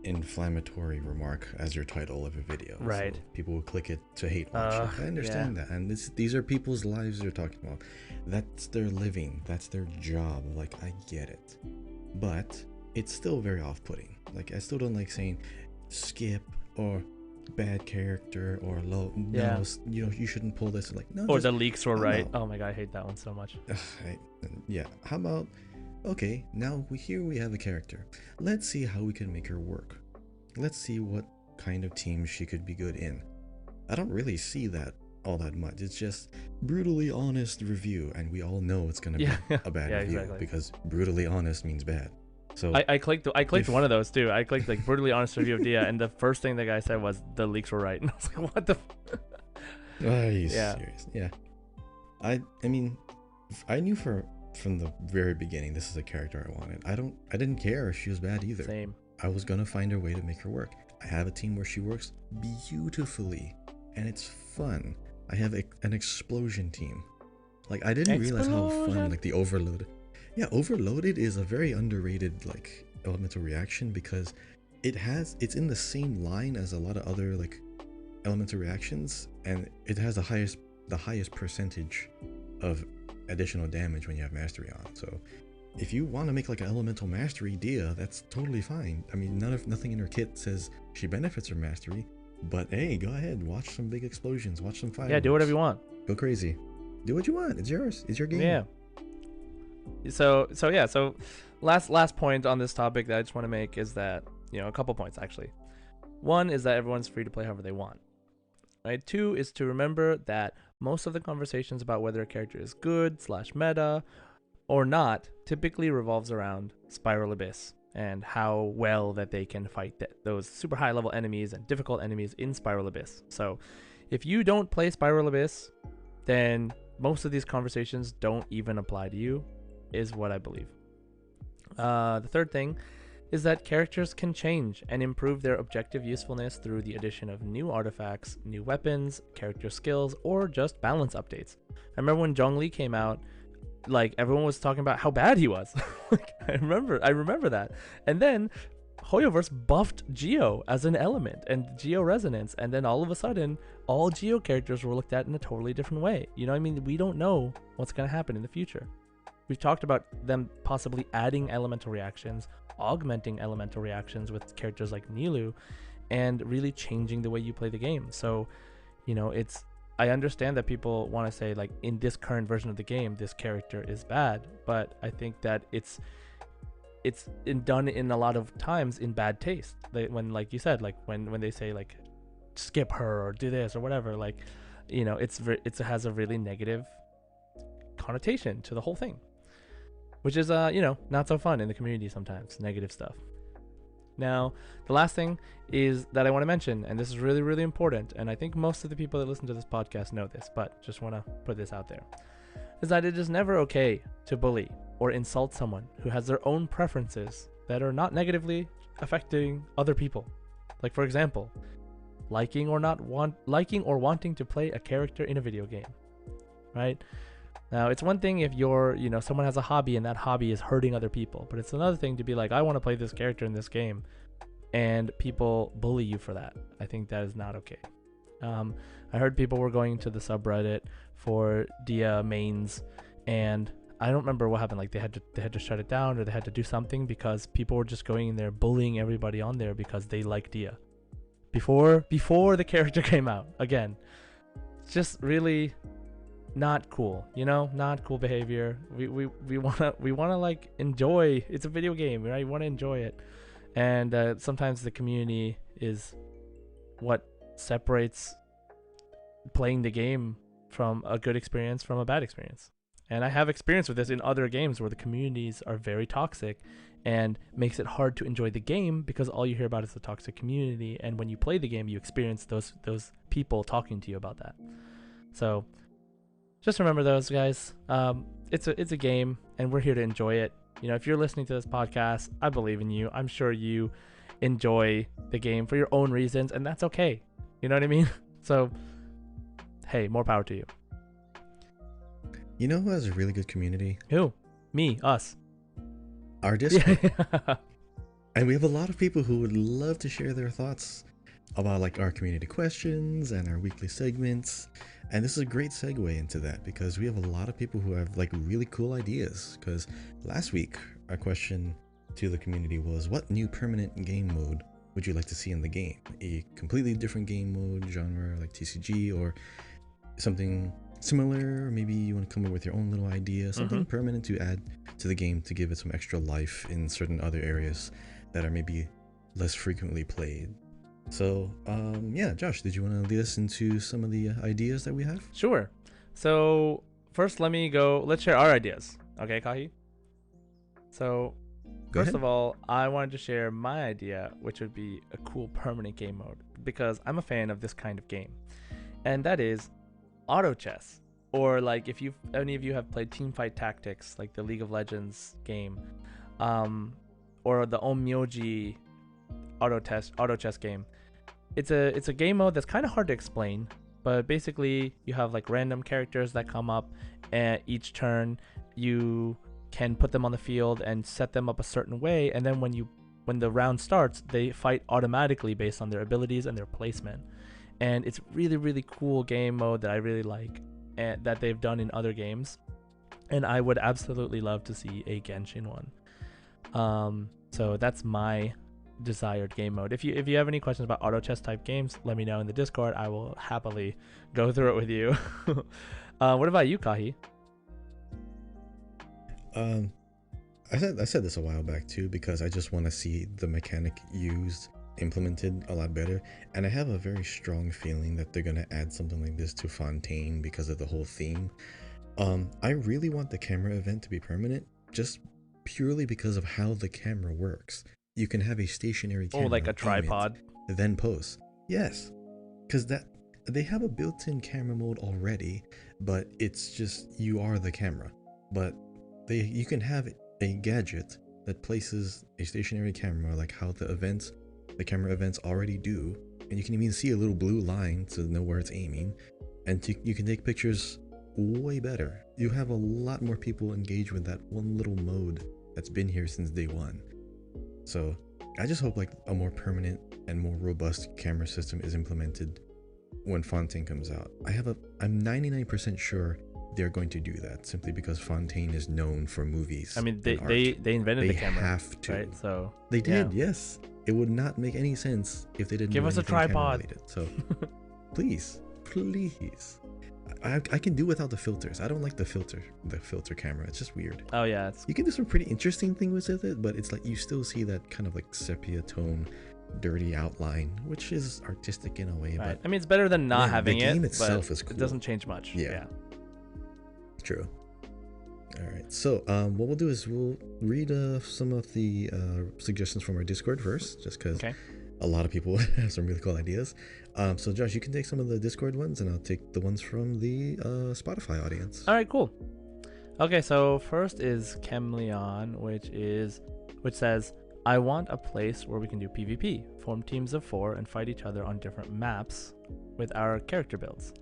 inflammatory remark as your title of a video, right? So people will click it to hate watch it. I understand that, and these are people's lives they're talking about. That's their living, that's their job. Like I get it, but it's still very off-putting. Like I still don't like saying skip or bad character or low. No, you shouldn't pull this. Like no, or the leaks were right. Oh my god, I hate that one so much. Yeah, how about, okay, now here we have a character. Let's see how we can make her work. Let's see what kind of team she could be good in. I don't really see that all that much. It's just brutally honest review, and we all know it's gonna be a bad review, exactly. Because brutally honest means bad. So I clicked one of those too. I clicked like brutally honest review of Dehya, and the first thing the guy said was the leaks were right, and I was like, what the? Are you serious? Yeah. I mean, I knew from the very beginning this is a character I wanted. I didn't care if she was bad either. Same. I was gonna find a way to make her work. I have a team where she works beautifully and it's fun. I have an explosion team. Like I didn't realize how fun like the overload. Yeah, overloaded is a very underrated like elemental reaction, because it's in the same line as a lot of other like elemental reactions, and it has the highest percentage of additional damage when you have mastery on. So if you want to make like an elemental mastery Dehya, that's totally fine. I mean, nothing in her kit says she benefits from mastery, but hey, go ahead, watch some big explosions, watch some fireworks. Yeah, do whatever you want. Go crazy. Do what you want. It's yours. It's your game. Yeah. So last point on this topic that I just want to make is that, a couple points actually. One is that everyone's free to play however they want. Right? Two is to remember that most of the conversations about whether a character is good / meta or not typically revolves around Spiral Abyss and how well that they can fight those super high level enemies and difficult enemies in Spiral Abyss. So if you don't play Spiral Abyss, then most of these conversations don't even apply to you, is what I believe. The third thing is that characters can change and improve their objective usefulness through the addition of new artifacts, new weapons, character skills, or just balance updates. I remember when Zhongli came out, like everyone was talking about how bad he was. Like I remember that. And then Hoyoverse buffed Geo as an element and Geo resonance, and then all of a sudden all Geo characters were looked at in a totally different way. You know what I mean? We don't know what's going to happen in the future. We've talked about them possibly adding elemental reactions, augmenting elemental reactions with characters like Nilu, and really changing the way you play the game. So, you know, I understand that people want to say, like, in this current version of the game, this character is bad, but I think that it's done in a lot of times in bad taste. When, like you said, like when they say like skip her or do this or whatever, like, you know, it has a really negative connotation to the whole thing, which is you know, not so fun in the community sometimes, negative stuff. Now, the last thing is that I want to mention, and this is really, really important, and I think most of the people that listen to this podcast know this, but just want to put this out there, is that it is never okay to bully or insult someone who has their own preferences that are not negatively affecting other people. Like, for example, liking or wanting to play a character in a video game, right? Now, it's one thing if you're, you know, someone has a hobby and that hobby is hurting other people, but it's another thing to be like, I want to play this character in this game, and people bully you for that. I think that is not okay. I heard people were going to the subreddit for Dehya mains, and I don't remember what happened. Like they had to shut it down, or they had to do something because people were just going in there bullying everybody on there because they like Dehya before the character came out. Again, it's just really not cool, you know, not cool behavior. We wanna like enjoy. It's a video game, right? We want to enjoy it, and sometimes the community is what separates playing the game from a good experience from a bad experience. And I have experience with this in other games where the communities are very toxic and makes it hard to enjoy the game because all you hear about is the toxic community, and when you play the game you experience those people talking to you about that. So just remember those, guys. It's a game, and we're here to enjoy it. You know, if you're listening to this podcast, I believe in you. I'm sure you enjoy the game for your own reasons, and that's okay. You know what I mean? So, hey, more power to you. You know who has a really good community? Who? Me. Us. Our Discord. And we have a lot of people who would love to share their thoughts about like our community questions and our weekly segments. And this is a great segue into that because we have a lot of people who have like really cool ideas. Because last week, our question to the community was, what new permanent game mode would you like to see in the game? A completely different game mode, genre like TCG, or something similar, or maybe you want to come up with your own little idea, something permanent to add to the game to give it some extra life in certain other areas that are maybe less frequently played. So, yeah, Josh, did you want to lead us into some of the ideas that we have? Sure. So, first let's share our ideas. Okay, Kahi? So, first of all, I wanted to share my idea, which would be a cool permanent game mode, because I'm a fan of this kind of game. And that is auto chess. Or like if any of you have played Teamfight Tactics, like the League of Legends game, or the Onmyoji auto chess game. It's a game mode that's kind of hard to explain, but basically you have like random characters that come up, and each turn you can put them on the field and set them up a certain way, and then when the round starts, they fight automatically based on their abilities and their placement. And it's really, really cool game mode that I really like, and that they've done in other games, and I would absolutely love to see a Genshin one. So that's my desired game mode. If you have any questions about auto chess type games, let me know in the Discord. I will happily go through it with you. What about you, Kahi? I said this a while back too, because I just want to see the mechanic implemented a lot better, and I have a very strong feeling that they're gonna add something like this to Fontaine because of the whole theme. I really want the camera event to be permanent, just purely because of how the camera works. You can have a stationary camera, like a tripod, then pose. Yes, because they have a built-in camera mode already, but it's just you are the camera. But you can have a gadget that places a stationary camera, like how the camera events already do, and you can even see a little blue line to know where it's aiming, and you can take pictures way better. You have a lot more people engaged with that one little mode that's been here since day one. So I just hope like a more permanent and more robust camera system is implemented when Fontaine comes out. I'm 99% sure they're going to do that, simply because Fontaine is known for movies. I mean, they invented the camera. They have to. Right? So they did, yes. It would not make any sense if they didn't give do us a tripod. So please. I can do without the filters. I don't like the filter camera. It's just weird. Oh yeah, you can do some pretty interesting things with it, but it's like you still see that kind of like sepia tone, dirty outline, which is artistic in a way. Right. But I mean, it's better than not having the game it. itself is cool. It doesn't change much. Yeah. True. All right. So what we'll do is we'll read some of the suggestions from our Discord first, just because a lot of people have some really cool ideas. So Josh, you can take some of the Discord ones, and I'll take the ones from the Spotify audience. All right, cool. Okay, so first is Chemleon, which says, I want a place where we can do PvP, form teams of 4, and fight each other on different maps with our character builds.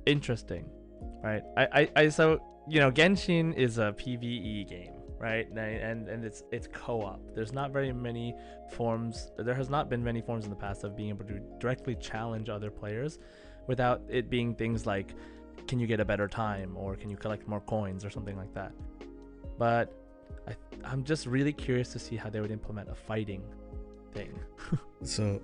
Interesting, right? So Genshin is a PvE game, right? And it's co-op. There's not very many forms. There has not been many forms in the past of being able to directly challenge other players without it being things like, can you get a better time, or can you collect more coins, or something like that. But I'm just really curious to see how they would implement a fighting thing. So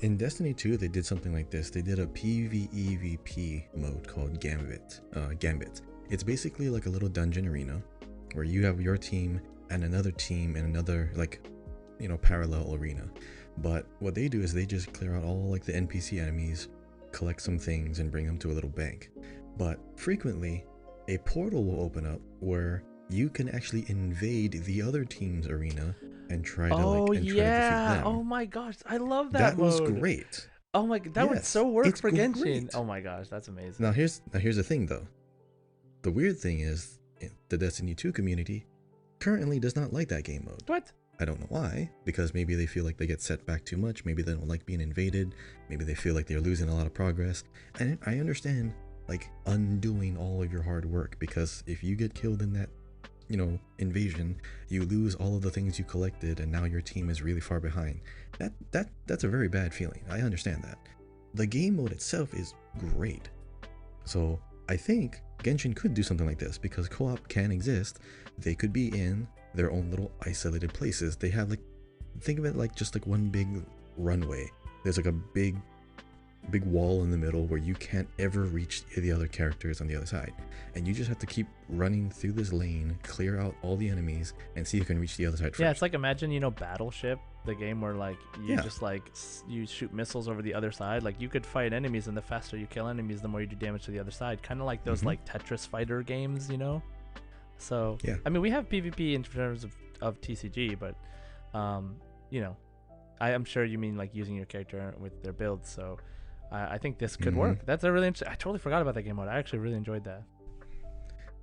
in Destiny 2, they did something like this. They did a PvEVP mode called Gambit. It's basically like a little dungeon arena where you have your team and another team in another parallel arena. But what they do is they just clear out all like the NPC enemies, collect some things, and bring them to a little bank. But frequently a portal will open up where you can actually invade the other team's arena and try to defeat them. Oh my gosh, I love that. That was great. Oh my, that would so work for Genshin. Great. Oh my gosh, that's amazing. Now here's the thing though. The weird thing is the Destiny 2 community currently does not like that game mode. What? I don't know why, because maybe they feel like they get set back too much, maybe they don't like being invaded, maybe they feel like they're losing a lot of progress. And I understand like undoing all of your hard work, because if you get killed in that invasion, you lose all of the things you collected, and now your team is really far behind. That's a very bad feeling. I understand that. The game mode itself is great. So I think Genshin could do something like this, because co-op can exist. They could be in their own little isolated places. They have think of it like just like one big runway. There's like a big wall in the middle where you can't ever reach the other characters on the other side, and you just have to keep running through this lane, clear out all the enemies, and see if you can reach the other side first. Yeah, it's like, imagine Battleship, the game where like you just you shoot missiles over the other side. Like you could fight enemies, and the faster you kill enemies, the more you do damage to the other side, kind of like those like Tetris fighter games, So yeah, I mean, we have PvP in terms of TCG, but I'm sure you mean like using your character with their builds. So I think this could work. That's a really interesting. I totally forgot about that game mode. I actually really enjoyed that.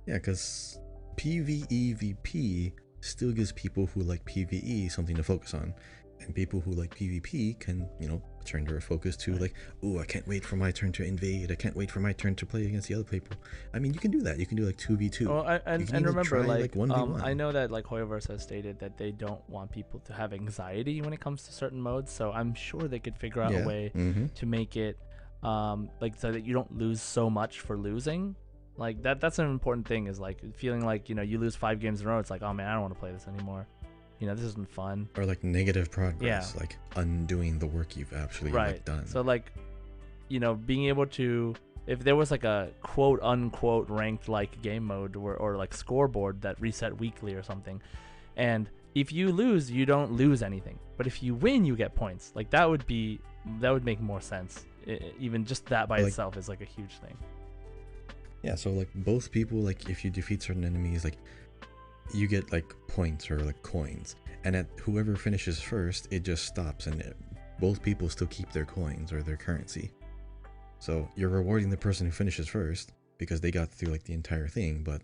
Yeah, because PvEVP still gives people who like PvE something to focus on, and people who like PvP can turn their focus to like, oh, I can't wait for my turn to invade. I can't wait for my turn to play against the other people. I mean, you can do that. You can do like 2v2. Well, and remember, like 1v1. I know that like Hoyoverse has stated that they don't want people to have anxiety when it comes to certain modes. So I'm sure they could figure out a way to make it like so that you don't lose so much for losing. Like that's an important thing, is like feeling like you lose 5 games in a row. It's like, oh man, I don't want to play this anymore. This isn't fun. Or like negative progress, like undoing the work you've actually done. So like, being able to, if there was like a quote unquote ranked like game mode or like scoreboard that reset weekly or something, and if you lose, you don't lose anything, but if you win, you get points. Like that would make more sense. Even just that by itself is like a huge thing. Yeah, so like both people, like if you defeat certain enemies, like you get like points or like coins, and at whoever finishes first, it just stops, and both people still keep their coins or their currency. So you're rewarding the person who finishes first because they got through like the entire thing, but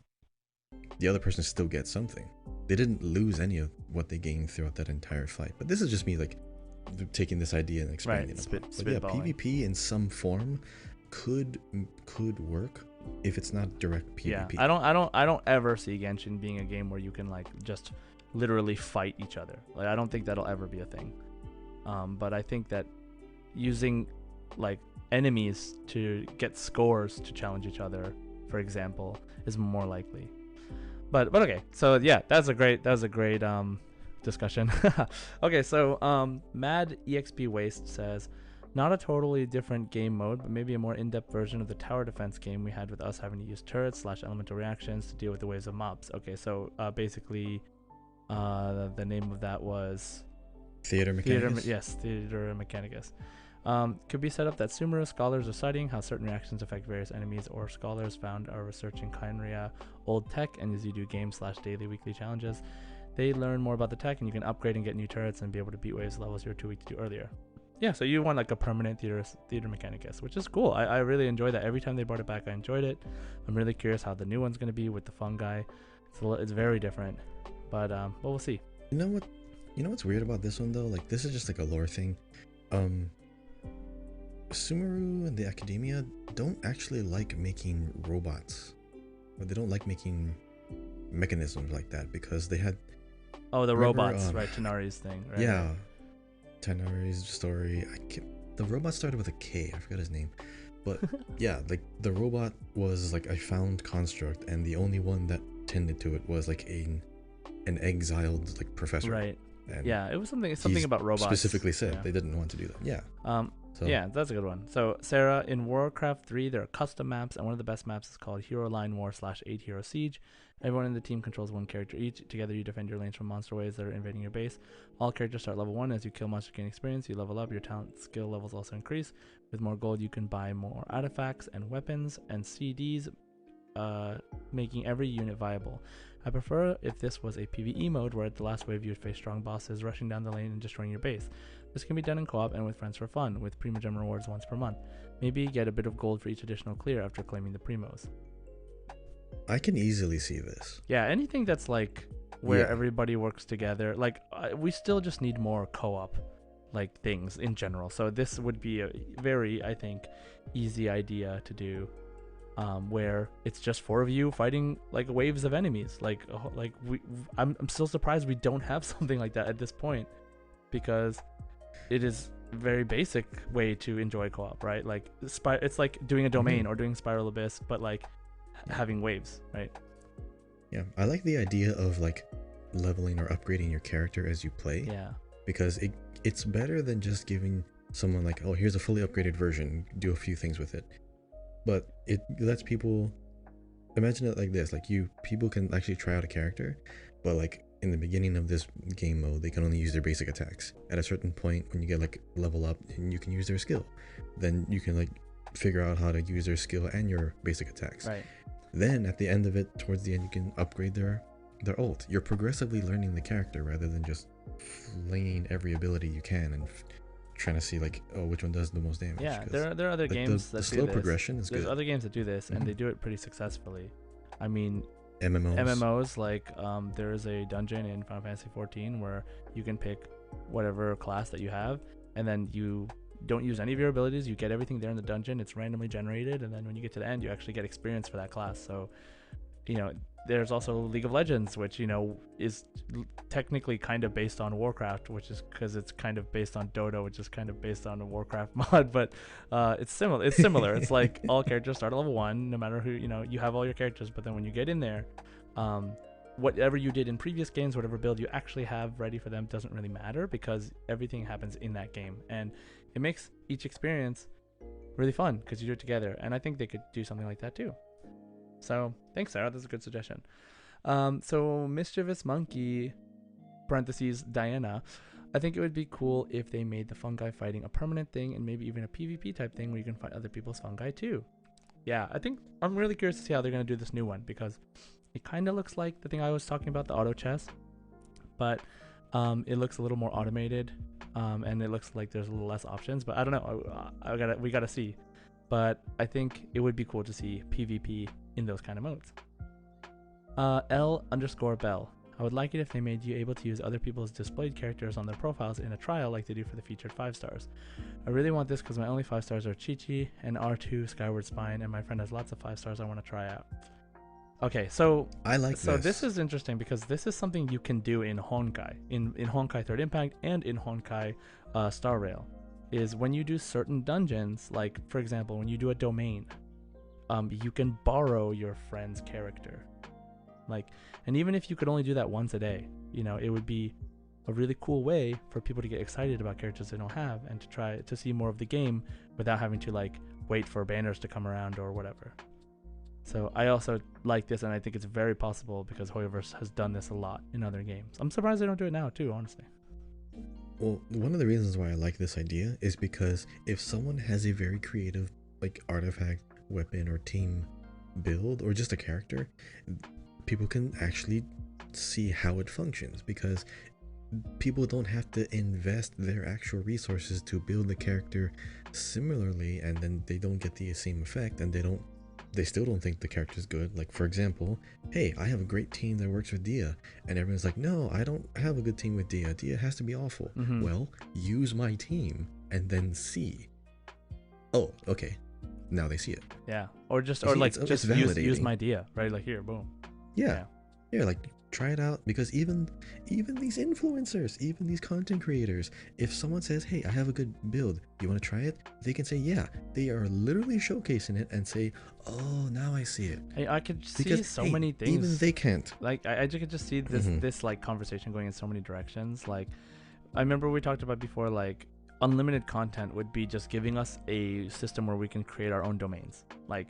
the other person still gets something. They didn't lose any of what they gained throughout that entire fight. But this is just me like taking this idea and expanding it. But yeah, PvP in some form could work. if it's not direct PvP. Yeah, I don't ever see Genshin being a game where you can like just literally fight each other. Like I don't think that'll ever be a thing. But I think that using like enemies to get scores to challenge each other, for example, is more likely. But okay, so yeah, that was a great discussion. Okay, so Mad EXP Waste says, not a totally different game mode, but maybe a more in-depth version of the tower defense game we had with us having to use turrets / elemental reactions to deal with the waves of mobs. Okay, so basically, the name of that was Theater Mechanicus? Theater Mechanicus. Could be set up that Sumeru scholars are studying how certain reactions affect various enemies, or scholars found are researching Khaenri'ah old tech, and as you do game / daily weekly challenges, they learn more about the tech, and you can upgrade and get new turrets and be able to beat waves levels you were too weak to do earlier. Yeah, so you want like a permanent theater Mechanicus, which is cool. I really enjoy that. Every time they brought it back, I enjoyed it. I'm really curious how the new one's going to be with the fungi. It's very different, but we'll see. You know what's weird about this one though? Like, this is just like a lore thing. Sumeru and the Academia don't actually like making robots. But they don't like making mechanisms like that because they had... Oh, the robots, right? Tanari's thing, right? Yeah. Tanari's story. The robot started with a K. I forgot his name. But yeah, like the robot was like a found construct, and the only one that tended to it was like an exiled like professor. Right. And yeah, it was something about robots. Specifically said they didn't want to do that. Yeah. So. Yeah, that's a good one. So Sarah, in Warcraft 3, there are custom maps, and one of the best maps is called Hero Line War / 8 Hero Siege. Everyone in the team controls one character each. Together, you defend your lanes from monster waves that are invading your base. All characters start level 1. As you kill monsters, gain experience. You level up. Your talent skill levels also increase. With more gold, you can buy more artifacts and weapons and CDs, making every unit viable. I prefer if this was a PvE mode where at the last wave you would face strong bosses rushing down the lane and destroying your base. This can be done in co-op and with friends for fun, with Primogem rewards once per month. Maybe get a bit of gold for each additional clear after claiming the Primos. I can easily see this. Yeah, anything that's like where everybody works together. Like we still just need more co-op like things in general. So this would be a very, I think, easy idea to do. Where it's just 4 of you fighting like waves of enemies. I'm still surprised we don't have something like that at this point, because it is a very basic way to enjoy co-op, right? Like it's like doing a domain or doing Spiral Abyss, but like having waves, right? Yeah, I like the idea of like leveling or upgrading your character as you play. Yeah, because it's better than just giving someone like, oh, here's a fully upgraded version, do a few things with it. But it lets people imagine it like this: like people can actually try out a character, but like in the beginning of this game mode, they can only use their basic attacks. At a certain point, when you get like level up and you can use their skill, then you can like figure out how to use their skill and your basic attacks. Right. Then at the end of it, towards the end, you can upgrade their ult. You're progressively learning the character rather than just flinging every ability you can and trying to see like, oh, which one does the most damage. Yeah, there are other like games that the do slow this. progression is There's good. other games that do this, and they do it pretty successfully. I mean, MMOs like there is a dungeon in Final Fantasy 14 where you can pick whatever class that you have, and then you don't use any of your abilities. You get everything there in the dungeon. It's randomly generated, and then when you get to the end, you actually get experience for that class. So, there's also League of Legends, which is technically kind of based on Warcraft, which is because it's kind of based on Dota, which is kind of based on a Warcraft mod. But it's similar. It's like all characters start at level 1, no matter who you have all your characters. But then when you get in there, whatever you did in previous games, whatever build you actually have ready for them doesn't really matter, because everything happens in that game, and it makes each experience really fun because you do it together. And I think they could do something like that too. So thanks, Sarah. That's a good suggestion. So Mischievous Monkey (parentheses Diana), I think it would be cool if they made the fungi fighting a permanent thing, and maybe even a PvP type thing where you can fight other people's fungi too. Yeah, I'm really curious to see how they're going to do this new one, because it kind of looks like the thing I was talking about, the auto chess, but it looks a little more automated, and it looks like there's a little less options. But I don't know. We gotta see. But I think it would be cool to see PvP in those kind of modes. L_Bell. I would like it if they made you able to use other people's displayed characters on their profiles in a trial like they do for the featured 5 stars. I really want this because my only 5 stars are Chi-Chi and R2 Skyward Spine, and my friend has lots of 5 stars I want to try out. Okay, so I like this is interesting because this is something you can do in Honkai, in Honkai Third Impact and in Honkai Star Rail, is when you do certain dungeons, like for example when you do a domain, you can borrow your friend's character, like, and even if you could only do that once a day, you know, it would be a really cool way for people to get excited about characters they don't have and to try to see more of the game without having to like wait for banners to come around or whatever. So I also like this, and I think it's very possible because Hoyoverse has done this a lot in other games. I'm surprised they don't do it now too, honestly. Well, one of the reasons why I like this idea is because if someone has a very creative like artifact, weapon, or team build, or just a character, people can actually see how it functions, because people don't have to invest their actual resources to build the character similarly, and then they don't get the same effect, and they still don't think the character's good. Like for example, hey, I have a great team that works with Dehya, and everyone's like, no, I don't have a good team with Dehya. Dehya has to be awful. Well, use my team and then see. Oh, okay. Now they see it. Yeah. Or just use my Dehya, right? Like here, boom. Yeah, like try it out, because even these influencers, even these content creators, if someone says, hey, I have a good build, you want to try it, they can say yeah. They are literally showcasing it and say, oh, now I see it. Hey, I could see so many things. Even they can't. Like I could just see this like conversation going in so many directions. Like I remember we talked about before, like unlimited content would be just giving us a system where we can create our own domains. Like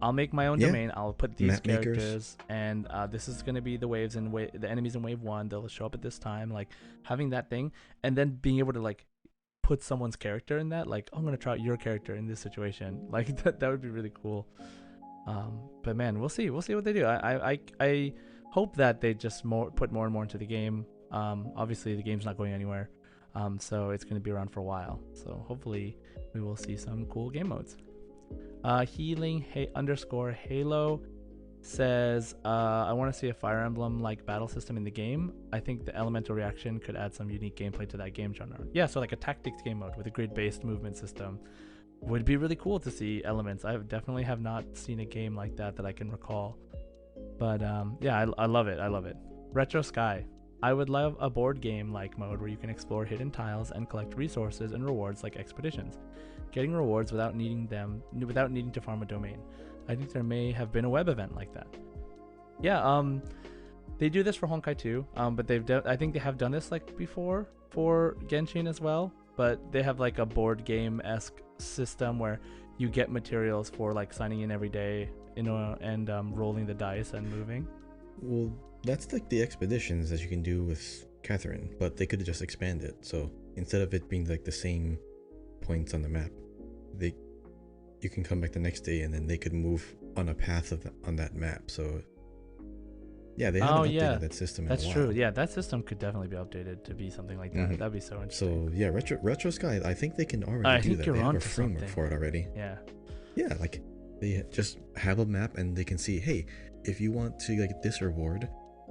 I'll make my own domain. I'll put these characters, and this is going to be the waves and the enemies in wave 1. They'll show up at this time. Like having that thing, and then being able to like put someone's character in that. Like, oh, I'm going to try out your character in this situation. Like that would be really cool. But man, we'll see what they do. I hope that they just put more and more into the game. Obviously the game's not going anywhere. So it's going to be around for a while. So hopefully we will see some cool game modes. Healing _ Halo says, I want to see a Fire Emblem like battle system in the game. I think the elemental reaction could add some unique gameplay to that game genre. Yeah, so like a tactics game mode with a grid-based movement system would be really cool to see elements. I definitely have not seen a game like that I can recall. But yeah, I love it. Retro Sky. I would love a board game like mode where you can explore hidden tiles and collect resources and rewards like expeditions. Getting rewards without needing to farm a domain. I think there may have been a web event like that. Yeah, they do this for Honkai too, but I think they have done this like before for Genshin as well, but they have like a board game-esque system where you get materials for like signing in every day, you know, and rolling the dice and moving. Well, that's like the expeditions that you can do with Catherine, but they could just expand it. So instead of it being like the same points on the map, you can come back the next day and then they could move on a path on that map. So yeah, they haven't updated that system in a while. That's true. Yeah, that system could definitely be updated to be something like that. That'd be so interesting. So yeah, Retro Sky, I think they can already do that. They have a framework for it already. Yeah, like they just have a map and they can see, hey, if you want to like this reward,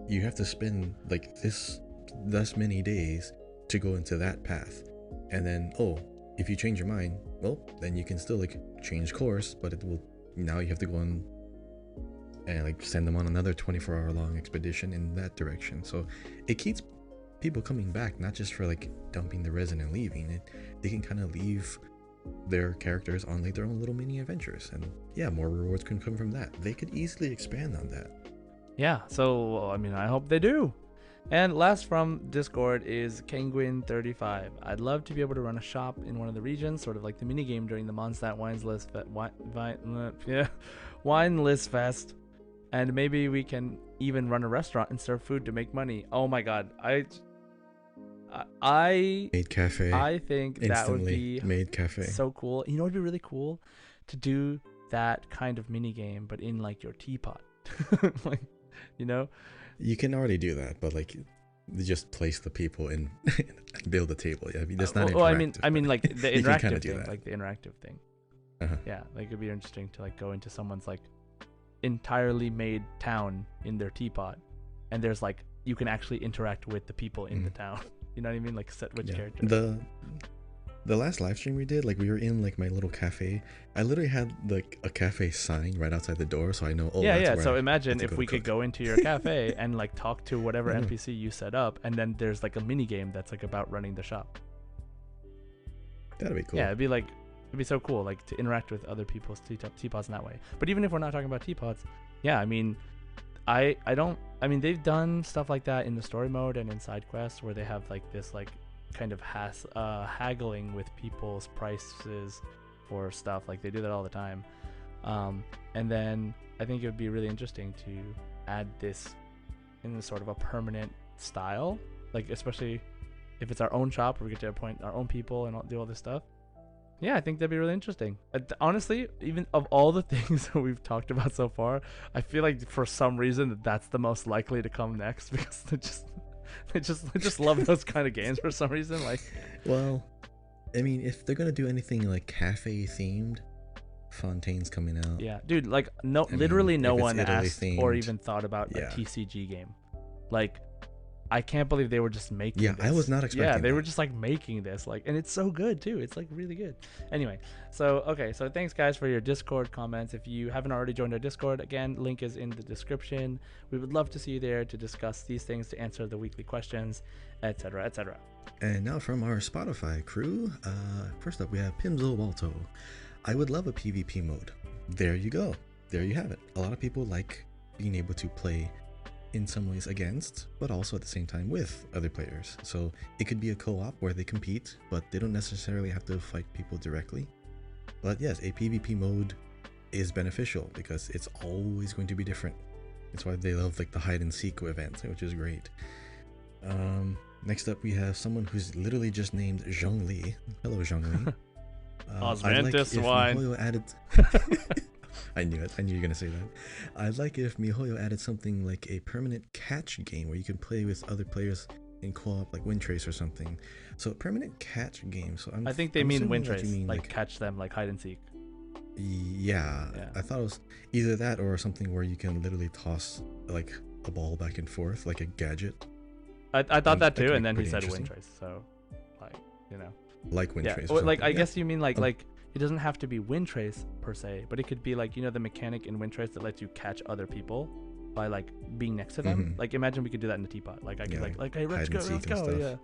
you have to spend like this many days to go into that path. And then if you change your mind, well, then you can still like change course, but now you have to go on and like send them on another 24-hour long expedition in that direction. So it keeps people coming back, not just for like dumping the resin and leaving it. They can kind of leave their characters on like their own little mini adventures, and yeah, more rewards can come from that. They could easily expand on that. Yeah, so I mean, I hope they do. And last from Discord is Kenguin35. I'd love to be able to run a shop in one of the regions, sort of like the minigame during the Mondstadt Wine List Fest. And maybe we can even run a restaurant and serve food to make money. Oh my god. Maid cafe. I think that would be Maid cafe. So cool. You know, it'd be really cool to do that kind of minigame, but in like your teapot. Like, you know? You can already do that, but like, just place the people in and build a table. Yeah, I mean, that's not interactive. I mean, like the interactive thing, that. like the interactive thing. Yeah, like it'd be interesting to like go into someone's like entirely made town in their teapot, and there's like you can actually interact with the people in the town. You know what I mean? Like set which character. The last live stream we did, like we were in like my little cafe. I literally had like a cafe sign right outside the door, so I know. Oh, yeah, that's yeah. where So I imagine have to if go we to could cook. go into your cafe and like talk to whatever NPC you set up, and then there's like a mini game that's like about running the shop. That'd be cool. Yeah, it'd be so cool, like to interact with other people's teapots in that way. But even if we're not talking about teapots, yeah, I mean, they've done stuff like that in the story mode and in side quests where they have like this like kind of haggling with people's prices for stuff. Like they do that all the time. And then I think it would be really interesting to add this in sort of a permanent style, like especially if it's our own shop where we get to appoint our own people and do all this stuff. Yeah, I think that'd be really interesting. Honestly, even of all the things that we've talked about so far, I feel like for some reason that's the most likely to come next because they just love those kind of games for some reason. Like, well, I mean, if they're gonna do anything like cafe themed, Fontaine's coming out. yeah, dude, like literally no one asked or even thought about a TCG game. Like, I can't believe they were just making this. I was not expecting they that. were just like making this, like, and it's so good too. It's like really good. Anyway, so thanks guys for your Discord comments. If you haven't already joined our Discord, again, link is in the description. We would love to see you there to discuss these things, to answer the weekly questions, etc., etc. And now from our Spotify crew, first up we have Pimzo Walto. I would love a PvP mode. There you go. There you have it. A lot of people like being able to play in some ways against, but also at the same time with other players. So it could be a co-op where they compete, but they don't necessarily have to fight people directly. But yes, a PvP mode is beneficial because it's always going to be different. That's why they love like the hide and seek events, which is great. Next up we have someone who's literally just named Zhongli. Hello, Zhongli. Osmanthus wine. MiHoYo added I knew it. I knew you were going to say that. I'd like if MiHoYo added something like a permanent catch game where you can play with other players in co-op, like Wind Trace or something. So a permanent catch game. So I think they mean Wind Trace, like catch them, like hide and seek. Yeah, I thought it was either that or something where you can literally toss like a ball back and forth, like a gadget. I thought that too, and then he said Wind Trace. So, like, you know, like Wind Trace. Or like I guess you mean like it doesn't have to be Wind Trace per se, but it could be like, you know, the mechanic in Wind Trace that lets you catch other people by like being next to them. Like imagine we could do that in the teapot. Like I could like hey, let's go. Yeah.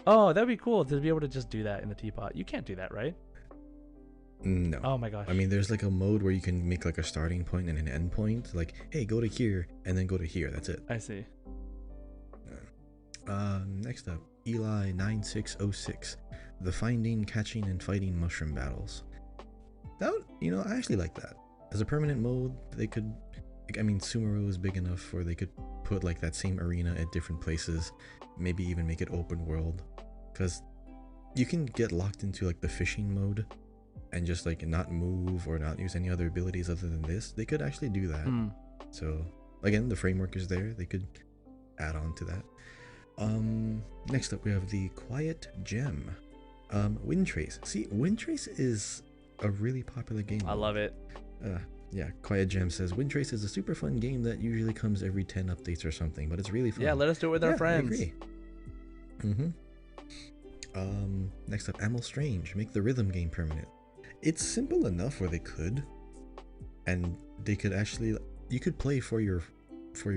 Oh, that'd be cool to be able to just do that in the teapot. You can't do that, right? No. Oh my gosh. I mean, there's like a mode where you can make like a starting point and an end point. Like, hey, go to here and then go to here. That's it. I see. Next up, Eli9606. The finding, catching, and fighting mushroom battles. That would, you know, I actually like that. As a permanent mode, they could, I mean, Sumeru is big enough where they could put like that same arena at different places, maybe even make it open world. Because you can get locked into like the fishing mode and just like not move or not use any other abilities other than this. They could actually do that. So again, the framework is there. They could add on to that. Next up we have the Quiet Gem. Wind Trace. See, Wind Trace is a really popular game. I love it. Yeah, Quiet Gem says Wind Trace is a super fun game that usually comes every 10 updates or something, but it's really fun. Yeah, let us do it with our friends. I agree. Next up, Amel Strange. Make the rhythm game permanent. It's simple enough where they could, and they could actually, you could play for your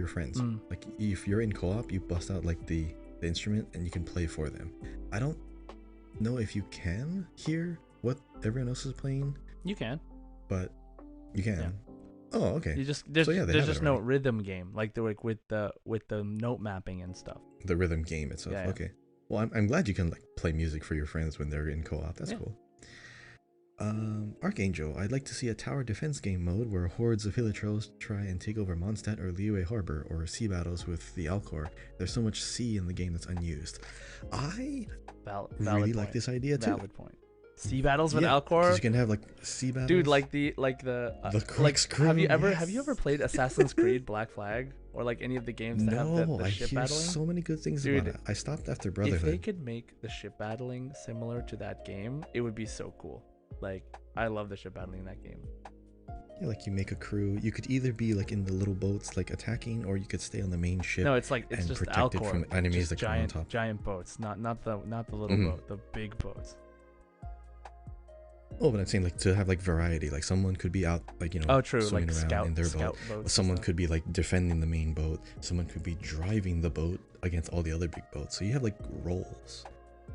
friends. Like if you're in co-op, you bust out like the instrument and you can play for them. I don't know if you can hear what everyone else is playing. You can, but you can. Yeah. Oh, okay. You just there's just no rhythm game like with the note mapping and stuff. The rhythm game itself. Yeah. Okay. Well, I'm glad you can like play music for your friends when they're in co-op. That's cool. Archangel, I'd like to see a tower defense game mode where hordes of Hilichurls try and take over Mondstadt or Liyue Harbor, or sea battles with the Alcor. There's so much sea in the game that's unused. I really like this idea too. Valid point. Sea battles with Alcor. You can have like sea battles. Dude, like the corkscrew. Have you ever played Assassin's Creed Black Flag or like any of the games that have the ship battling? So many good things about it. I stopped after Brotherhood. If they could make the ship battling similar to that game, it would be so cool. Like, I love the ship battling in that game. Yeah, like you make a crew. You could either be like in the little boats, like attacking, or you could stay on the main ship. No, it's like it's and just protect it Alcor, from enemies just that come on top. giant boats, not the little Mhm. boat, the big boats. Oh, but I'm saying like to have like variety. Like someone could be out, like Oh, true, swimming like around in their scout boat. boats. Someone could be like defending the main boat. Someone could be driving the boat against all the other big boats. So you have like roles.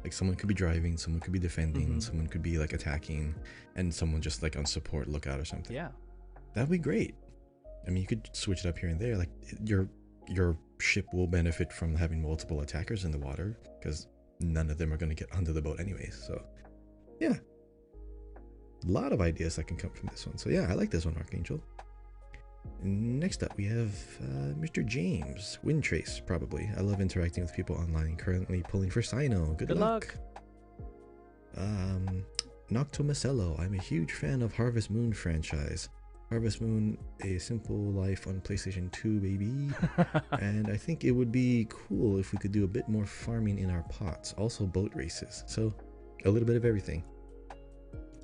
Like someone could be driving, someone could be defending, Mhm. someone could be like attacking, and someone just like on support, lookout or something. Yeah. That'd be great. I mean, you could switch it up here and there. Like your ship will benefit from having multiple attackers in the water because none of them are going to get onto the boat anyways. So, yeah, a lot of ideas that can come from this one. So yeah, I like this one, Archangel. Next up, we have Mr. James. Wind Trace, probably. I love interacting with people online. Currently pulling for Sino. Good luck. Noctomacello. I'm a huge fan of Harvest Moon franchise. Harvest Moon, A Simple Life on PlayStation 2, baby. And I think it would be cool if we could do a bit more farming in our pots. Also boat races. So a little bit of everything.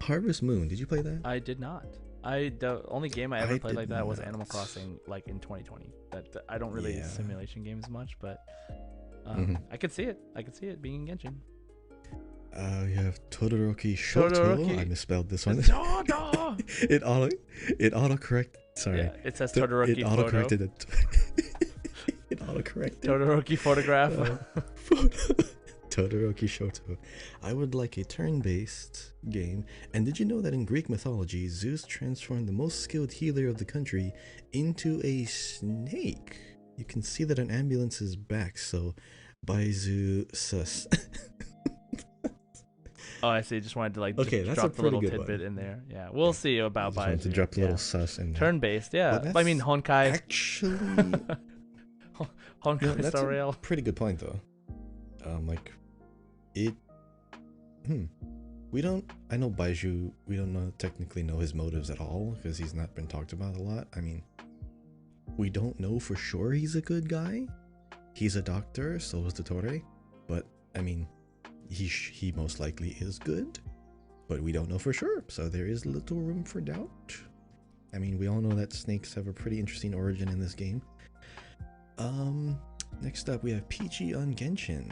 Harvest Moon, did you play that? I did not. The only game I ever played like that was not. Animal Crossing, like in 2020. That I don't really simulation games much, but I could see it. I could see it being in Genshin. You have Todoroki Shoto. Todoroki. I misspelled this one. Shoto! it auto correct. Sorry. Yeah, it says Todoroki It auto photo. corrected it. It auto corrected. Todoroki photograph. Todoroki Shoto. I would like a turn-based game. And did you know that in Greek mythology, Zeus transformed the most skilled healer of the country into a snake? You can see that an ambulance is back, so by Zeus. Oh, I see. Just wanted to like Okay, that's drop a the little pretty good tidbit one. in there. Yeah, we'll see about I just wanted to drop a little sus in there. Turn-based, yeah. Well, I mean, that's Honkai. Actually, Honkai that's Star a Rail. pretty good point though. Like it. We don't. I know Baiju. We don't technically know his motives at all because he's not been talked about a lot. I mean, we don't know for sure he's a good guy. He's a doctor, so is Dottore. But I mean, he most likely is good, but we don't know for sure. So there is little room for doubt. I mean, we all know that snakes have a pretty interesting origin in this game. Next up, we have Peachy on Genshin.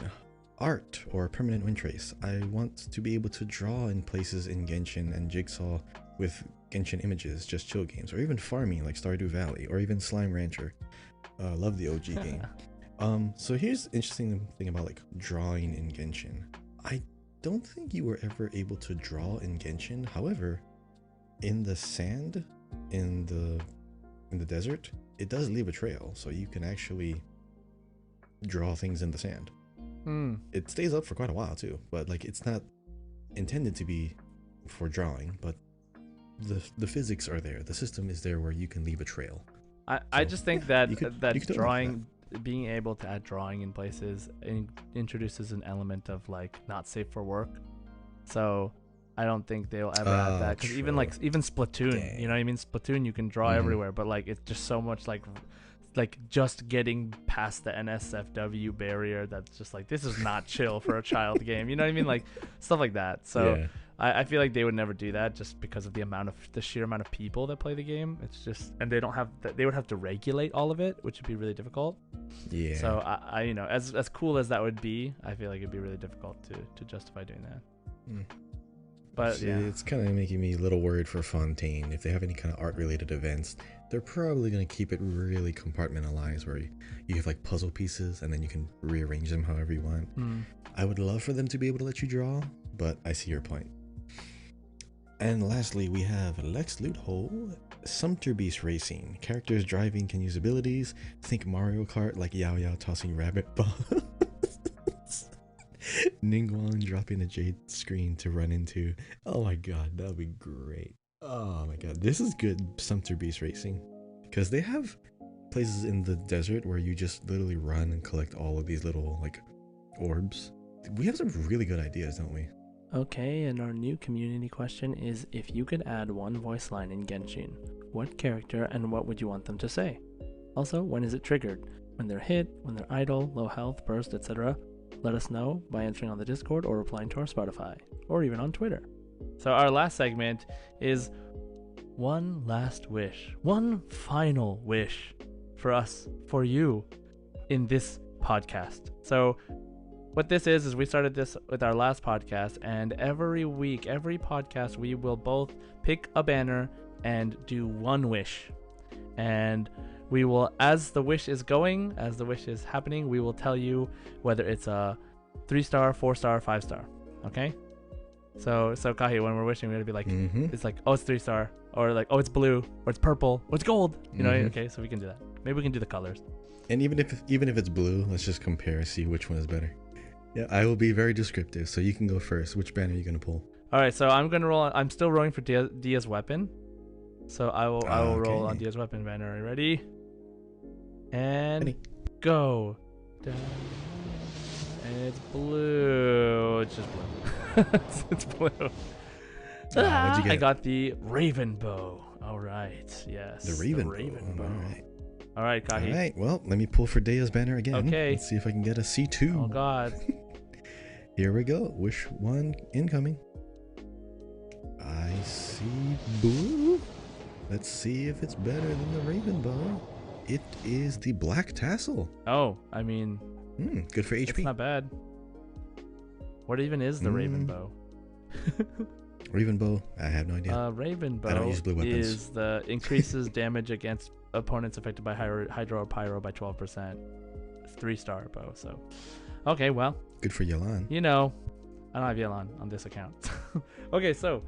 Art or permanent wind trace. I want to be able to draw in places in Genshin and Jigsaw with Genshin images, just chill games, or even farming like Stardew Valley, or even Slime Rancher. Love the OG game. So here's the interesting thing about like drawing in Genshin. I don't think you were ever able to draw in Genshin. However, in the sand, in the desert, it does leave a trail, so you can actually draw things in the sand. It stays up for quite a while too, but like it's not intended to be for drawing, but the physics are there. The system is there where you can leave a trail. I just think that you could drawing, being able to add drawing in places introduces an element of like not safe for work. So I don't think they'll ever add that, because even Splatoon, Dang. you know what I mean? Splatoon, you can draw everywhere, but like it's just so much like just getting past the NSFW barrier that's just like, this is not chill for a child game, you know what I mean? Like stuff like that. So Yeah. I feel like they would never do that just because of the sheer amount of people that play the game. It's just, and they don't have they would have to regulate all of it, which would be really difficult. Yeah. So I you know, as cool as that would be, I feel like it'd be really difficult to justify doing that. But see, yeah, it's kind of making me a little worried for Fontaine. If they have any kind of art related events, they're probably going to keep it really compartmentalized, where you have like puzzle pieces and then you can rearrange them however you want. I would love for them to be able to let you draw, but I see your point. And lastly, we have Lex Loothole, Sumter Beast Racing. Characters driving can use abilities. Think Mario Kart, like Yao Yao tossing rabbit balls. Ningguang dropping a jade screen to run into. Oh my god, that would be great. Oh my god, this is good Sumter Beast Racing. Because they have places in the desert where you just literally run and collect all of these little like orbs. We have some really good ideas, don't we? okay, and our new community question is, if you could add one voice line in Genshin, what character and what would you want them to say? Also, when is it triggered? When they're hit, when they're idle, low health, burst, etc.? Let us know by entering on the Discord or replying to our Spotify, or even on Twitter. So our last segment is, one last wish, one final wish for us, for you, in this podcast. So what this is we started this with our last podcast, and every week, every podcast, we will both pick a banner and do one wish. And we will, as the wish is going, as the wish is happening, we will tell you whether it's a 3-star, 4-star, 5-star. Okay? So Kahi, when we're wishing, we're gonna be like, it's like, oh, it's 3-star, or like, oh, it's blue, or it's purple, or it's gold. You know? Okay, so we can do that. Maybe we can do the colors. And even if it's blue, let's just compare, see which one is better. Yeah, I will be very descriptive, so you can go first. Which banner are you gonna pull? All right, so I'm gonna roll. I'm still rolling for Dia's weapon, so I will roll on Dia's weapon banner. Are you ready? And go. Down. And it's blue. It's just blue. It's blue. I got the Raven Bow. All right. Yes. The Raven Bow. All right. All right, Kahi. All right. Well, let me pull for Deya's banner again. Okay. Let's see if I can get a C2. Oh God. Here we go. Wish one incoming. I see blue. Let's see if it's better than the Raven Bow. It is the Black Tassel. Oh, I mean, good for HP. It's not bad. What even is the Raven Bow? Raven Bow? I have no idea. Raven Bow I don't use blue weapons. is the increases damage against opponents affected by Hydro or Pyro by 12%. 3-star bow. So, okay, well. Good for Yelan. You know, I don't have Yelan on this account. Okay, so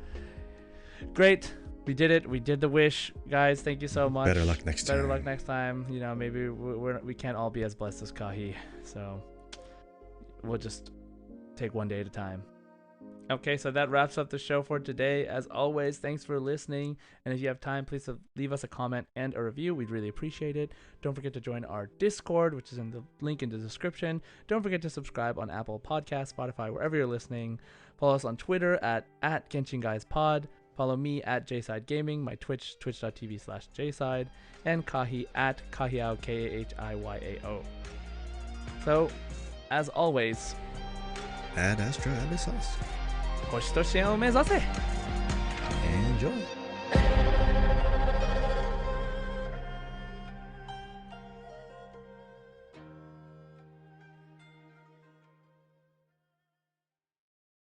great. We did it. We did the wish, guys. Thank you so much. Better luck next time. Better luck next time. You know, maybe we can't all be as blessed as Kahi, so we'll just take one day at a time. Okay, so that wraps up the show for today. As always, thanks for listening. And if you have time, please leave us a comment and a review. We'd really appreciate it. Don't forget to join our Discord, which is in the link in the description. Don't forget to subscribe on Apple Podcasts, Spotify, wherever you're listening. Follow us on Twitter at GenshinGuysPod. Follow me at JSide Gaming, my Twitch, twitch.tv/JSide, and Kahi at Kahiao, Kahiayao. So, as always, Ad Astra Abyssos. Hoshi to Shienを目指せ! Enjoy!